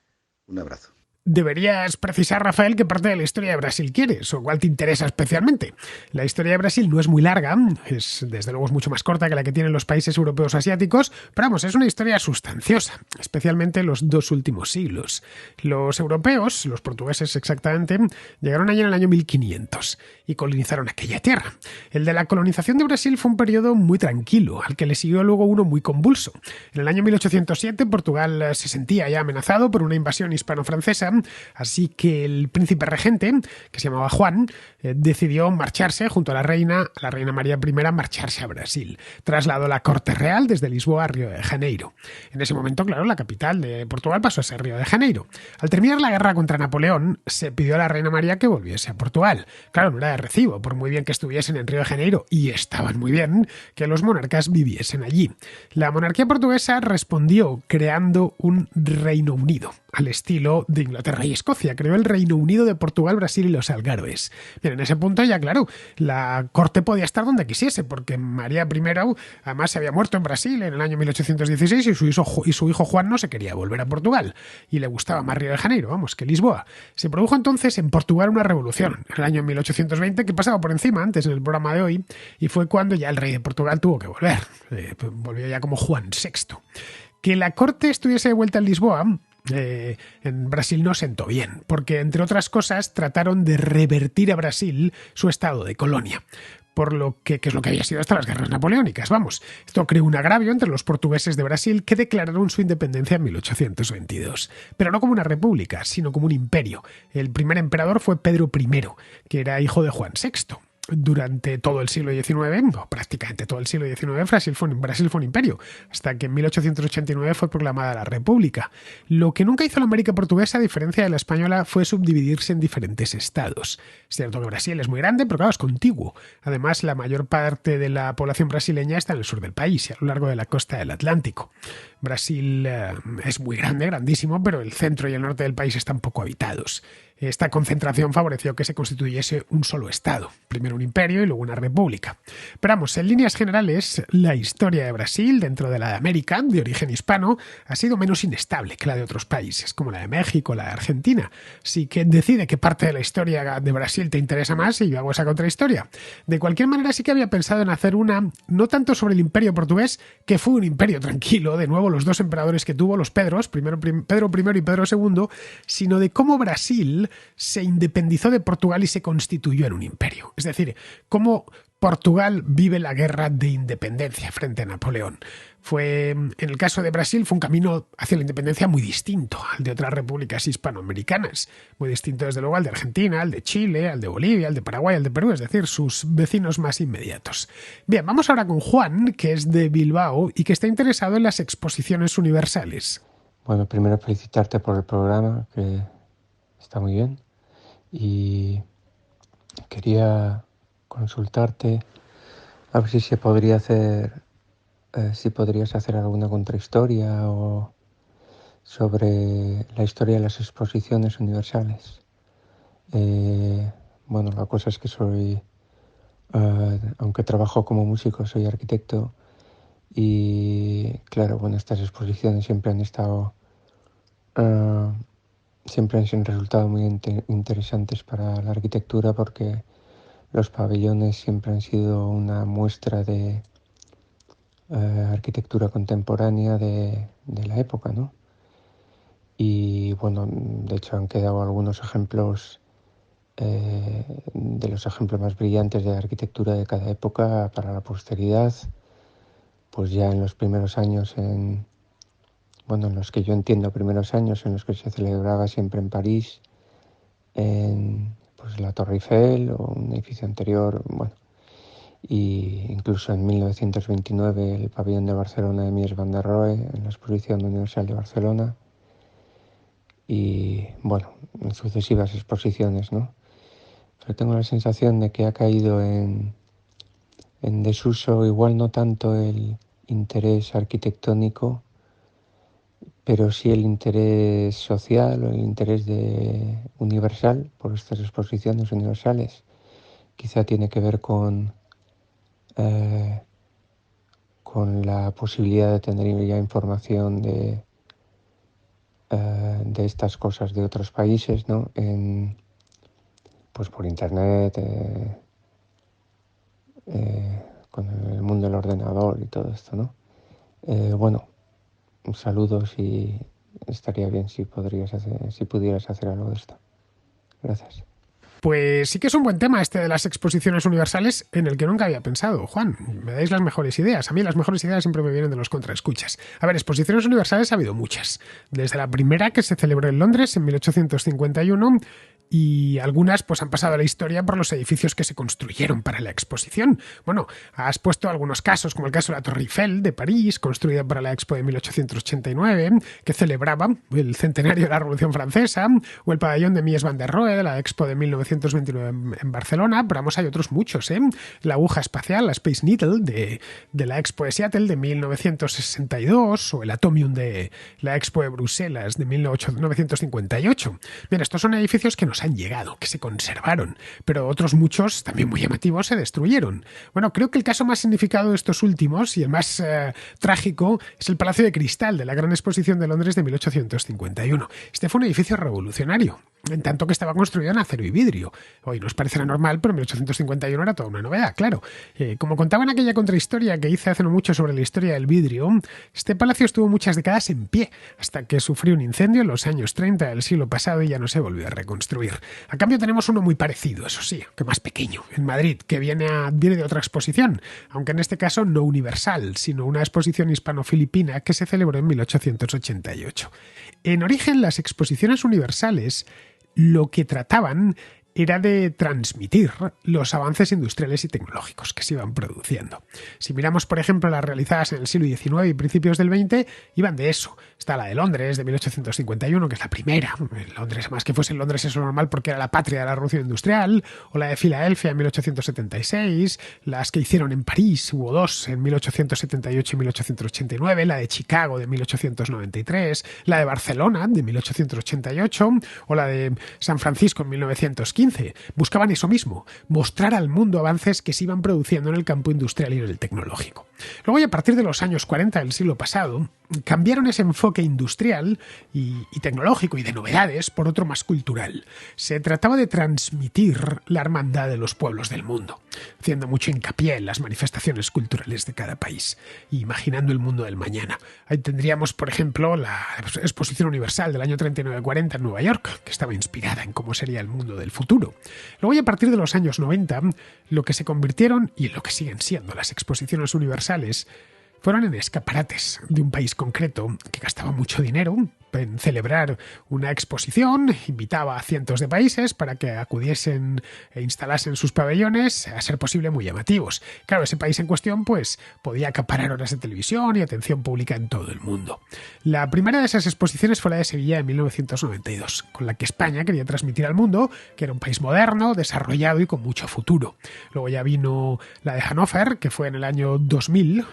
Un abrazo. Deberías precisar, Rafael, qué parte de la historia de Brasil quieres o cuál te interesa especialmente. La historia de Brasil no es muy larga, desde luego es mucho más corta que la que tienen los países europeos asiáticos, pero vamos, es una historia sustanciosa, especialmente los 2 últimos siglos. Los europeos, los portugueses exactamente, llegaron allí en el año 1500 y colonizaron aquella tierra. El de la colonización de Brasil fue un periodo muy tranquilo, al que le siguió luego uno muy convulso. En el año 1807 Portugal se sentía ya amenazado por una invasión hispano-francesa. Así que el príncipe regente, que se llamaba Juan, decidió marcharse junto a la reina María I, marcharse a Brasil. Trasladó la corte real desde Lisboa a Río de Janeiro. En ese momento, claro, la capital de Portugal pasó a ser Río de Janeiro. Al terminar la guerra contra Napoleón, se pidió a la reina María que volviese a Portugal. Claro, no era de recibo, por muy bien que estuviesen en Río de Janeiro, y estaban muy bien, que los monarcas viviesen allí. La monarquía portuguesa respondió creando un Reino Unido, al estilo de Inglaterra y Escocia. Creó el Reino Unido de Portugal, Brasil y los Algarves. Bien, en ese punto ya, claro, la corte podía estar donde quisiese, porque María I además se había muerto en Brasil en el año 1816 y su hijo Juan no se quería volver a Portugal y le gustaba más Río de Janeiro, vamos, que Lisboa. Se produjo entonces en Portugal una revolución en el año 1820 que pasaba por encima antes en el programa de hoy y fue cuando ya el rey de Portugal tuvo que volver. Volvió ya como Juan VI. Que la corte estuviese de vuelta en Lisboa en Brasil no sentó bien, porque entre otras cosas trataron de revertir a Brasil su estado de colonia, por lo que es lo que había sido hasta las guerras napoleónicas, vamos. Esto creó un agravio entre los portugueses de Brasil que declararon su independencia en 1822, pero no como una república, sino como un imperio. El primer emperador fue Pedro I, que era hijo de Juan VI. Durante todo el siglo XIX, o prácticamente todo el siglo XIX, Brasil fue un imperio, hasta que en 1889 fue proclamada la República. Lo que nunca hizo la América portuguesa, a diferencia de la española, fue subdividirse en diferentes estados. Es cierto que Brasil es muy grande, pero claro, es contiguo. Además, la mayor parte de la población brasileña está en el sur del país y a lo largo de la costa del Atlántico. Brasil es muy grande, grandísimo, pero el centro y el norte del país están poco habitados. Esta concentración favoreció que se constituyese un solo estado, primero un imperio y luego una república. Pero vamos, en líneas generales, la historia de Brasil, dentro de la de América, de origen hispano, ha sido menos inestable que la de otros países, como la de México, la de Argentina. Así que decide qué parte de la historia de Brasil te interesa más y yo hago esa contrahistoria. De cualquier manera, sí que había pensado en hacer una, no tanto sobre el imperio portugués, que fue un imperio tranquilo, de nuevo los 2 emperadores que tuvo, los Pedros, Pedro I y Pedro II, sino de cómo Brasil se independizó de Portugal y se constituyó en un imperio. Es decir, cómo Portugal vive la guerra de independencia frente a Napoleón. En el caso de Brasil, fue un camino hacia la independencia muy distinto al de otras repúblicas hispanoamericanas. Muy distinto, desde luego, al de Argentina, al de Chile, al de Bolivia, al de Paraguay, al de Perú, es decir, sus vecinos más inmediatos. Bien, vamos ahora con Juan, que es de Bilbao y que está interesado en las exposiciones universales. Bueno, primero felicitarte por el programa, que está muy bien. Y quería consultarte a ver si se podría hacer, si podrías hacer alguna contrahistoria o sobre la historia de las exposiciones universales. Bueno, la cosa es que aunque trabajo como músico, soy arquitecto y claro, bueno, estas exposiciones siempre han resultado muy interesantes para la arquitectura porque los pabellones siempre han sido una muestra de arquitectura contemporánea de la época, ¿no? Y bueno, de hecho han quedado algunos ejemplos de los ejemplos más brillantes de arquitectura de cada época para la posteridad, pues ya en los primeros años, en los que yo entiendo primeros años en los que se celebraba siempre en París, en pues la Torre Eiffel o un edificio anterior, y incluso en 1929 el pabellón de Barcelona de Mies van der Rohe en la Exposición Universal de Barcelona, y en sucesivas exposiciones, ¿no? Pero tengo la sensación de que ha caído en desuso, igual no tanto el interés arquitectónico, pero sí el interés social o el interés universal por estas exposiciones universales. Quizá tiene que ver con la posibilidad de tener ya información de estas cosas de otros países, ¿no? Pues por internet, con el mundo del ordenador y todo esto, ¿no? Saludos, y estaría bien si pudieras hacer algo de esto. Gracias. Pues sí que es un buen tema este de las exposiciones universales, en el que nunca había pensado. Juan, me dais las mejores ideas. A mí las mejores ideas siempre me vienen de los contraescuchas. A ver, exposiciones universales ha habido muchas. Desde la primera, que se celebró en Londres en 1851, y algunas pues han pasado a la historia por los edificios que se construyeron para la exposición. Bueno, has puesto algunos casos, como el caso de la Torre Eiffel de París, construida para la Expo de 1889, que celebraba el centenario de la Revolución Francesa, o el pabellón de Mies van der Rohe de la Expo de 1929 en Barcelona, pero vamos, hay otros muchos, ¿eh? La aguja espacial, la Space Needle de la Expo de Seattle de 1962, o el Atomium de la Expo de Bruselas de 1958. Bien, estos son edificios que nos han llegado, que se conservaron, pero otros muchos, también muy llamativos, se destruyeron. Bueno, creo que el caso más significado de estos últimos, y el más trágico, es el Palacio de Cristal de la Gran Exposición de Londres de 1851. Este fue un edificio revolucionario, en tanto que estaba construido en acero y vidrio. Hoy nos parecerá normal, pero en 1851 era toda una novedad, claro. Como contaba en aquella contrahistoria que hice hace no mucho sobre la historia del vidrio, este palacio estuvo muchas décadas en pie, hasta que sufrió un incendio en los años 30 del siglo pasado y ya no se volvió a reconstruir. A cambio tenemos uno muy parecido, eso sí, que más pequeño, en Madrid, que viene de otra exposición, aunque en este caso no universal, sino una exposición hispano-filipina que se celebró en 1888. En origen, las exposiciones universales lo que trataban era de transmitir los avances industriales y tecnológicos que se iban produciendo. Si miramos, por ejemplo, las realizadas en el siglo XIX y principios del XX, iban de eso. Está la de Londres, de 1851, que es la primera. En Londres, más que fuese en Londres, eso es normal porque era la patria de la Revolución Industrial, o la de Filadelfia en 1876, las que hicieron en París, hubo dos, en 1878 y 1889, la de Chicago de 1893, la de Barcelona de 1888, o la de San Francisco en 1915. Buscaban eso mismo, mostrar al mundo avances que se iban produciendo en el campo industrial y en el tecnológico. Luego, y a partir de los años 40 del siglo pasado, cambiaron ese enfoque industrial y tecnológico y de novedades por otro más cultural. Se trataba de transmitir la hermandad de los pueblos del mundo, haciendo mucho hincapié en las manifestaciones culturales de cada país, imaginando el mundo del mañana. Ahí tendríamos, por ejemplo, la Exposición Universal del año 39-40 en Nueva York, que estaba inspirada en cómo sería el mundo del futuro. Luego, y a partir de los años 90, lo que se convirtieron, y lo que siguen siendo las exposiciones universales, fueron en escaparates de un país concreto que gastaba mucho dinero en celebrar una exposición, invitaba a cientos de países para que acudiesen e instalasen sus pabellones, a ser posible muy llamativos. Claro, ese país en cuestión pues podía acaparar horas de televisión y atención pública en todo el mundo. La primera de esas exposiciones fue la de Sevilla en 1992, con la que España quería transmitir al mundo que era un país moderno, desarrollado y con mucho futuro. Luego ya vino la de Hannover, que fue en el año 2000,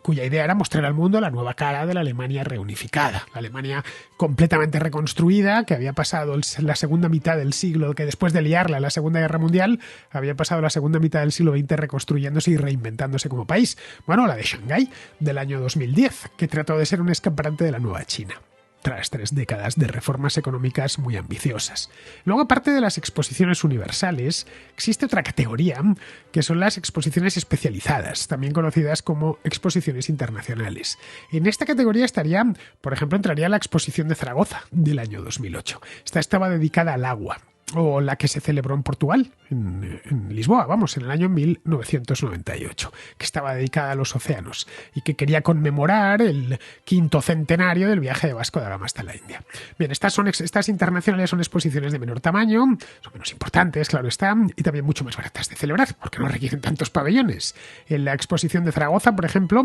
cuya idea era mostrar al mundo la nueva cara de la Alemania reunificada, la Alemania completamente reconstruida, que había pasado la segunda mitad del siglo, que después de liarla en la Segunda Guerra Mundial, había pasado la segunda mitad del siglo XX reconstruyéndose y reinventándose como país. Bueno, la de Shanghái, del año 2010, que trató de ser un escaparate de la nueva China. tras 3 décadas de reformas económicas muy ambiciosas. Luego, aparte de las exposiciones universales, existe otra categoría que son las exposiciones especializadas, también conocidas como exposiciones internacionales. En esta categoría entraría la exposición de Zaragoza del año 2008. Esta estaba dedicada al agua, o la que se celebró en Portugal, en Lisboa, en el año 1998, que estaba dedicada a los océanos y que quería conmemorar el 5º centenario del viaje de Vasco da Gama hasta la India. Bien, estas internacionales son exposiciones de menor tamaño, son menos importantes, claro está, y también mucho más baratas de celebrar, porque no requieren tantos pabellones. En la exposición de Zaragoza, por ejemplo,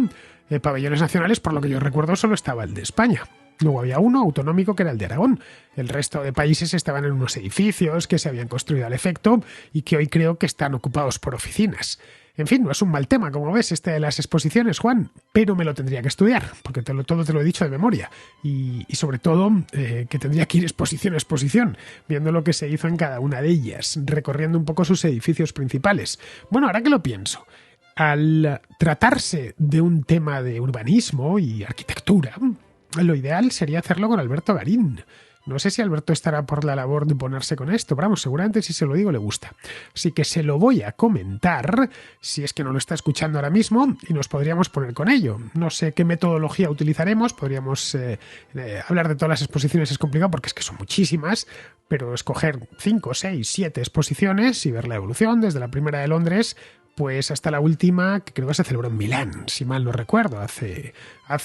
pabellones nacionales, por lo que yo recuerdo, solo estaba el de España. Luego había uno autonómico que era el de Aragón. El resto de países estaban en unos edificios que se habían construido al efecto y que hoy creo que están ocupados por oficinas. En fin, no es un mal tema, como ves, este de las exposiciones, Juan, pero me lo tendría que estudiar, porque todo te lo he dicho de memoria. Y sobre todo, que tendría que ir exposición a exposición, viendo lo que se hizo en cada una de ellas, recorriendo un poco sus edificios principales. Bueno, ahora que lo pienso, al tratarse de un tema de urbanismo y arquitectura, lo ideal sería hacerlo con Alberto Garín. No sé si Alberto estará por la labor de ponerse con esto, pero seguramente si se lo digo le gusta. Así que se lo voy a comentar, si es que no lo está escuchando ahora mismo, y nos podríamos poner con ello. No sé qué metodología utilizaremos, podríamos hablar de todas las exposiciones es complicado porque es que son muchísimas, pero escoger 5, 6, 7 exposiciones y ver la evolución desde la primera de Londres pues hasta la última, que creo que se celebró en Milán, si mal no recuerdo, hace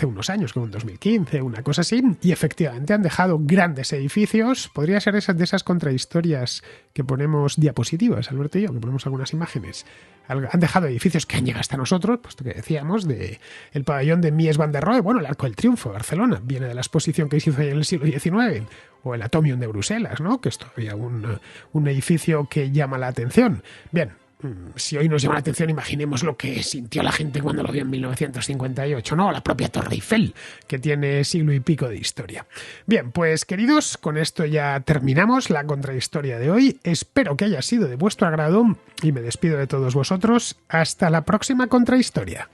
unos años, como en 2015, una cosa así, y efectivamente han dejado grandes edificios. Podría ser de esas contrahistorias que ponemos diapositivas, Alberto y yo, que ponemos algunas imágenes. Han dejado edificios que han llegado hasta nosotros, puesto que decíamos, el pabellón de Mies van der Rohe, el Arco del Triunfo de Barcelona, viene de la exposición que hizo en el siglo XIX, o el Atomium de Bruselas, ¿no?, que es todavía un edificio que llama la atención. Bien, si hoy nos llama la atención, imaginemos lo que sintió la gente cuando lo vio en 1958, ¿no? La propia Torre Eiffel, que tiene siglo y pico de historia. Bien, pues queridos, con esto ya terminamos la contrahistoria de hoy. Espero que haya sido de vuestro agrado y me despido de todos vosotros. Hasta la próxima contrahistoria.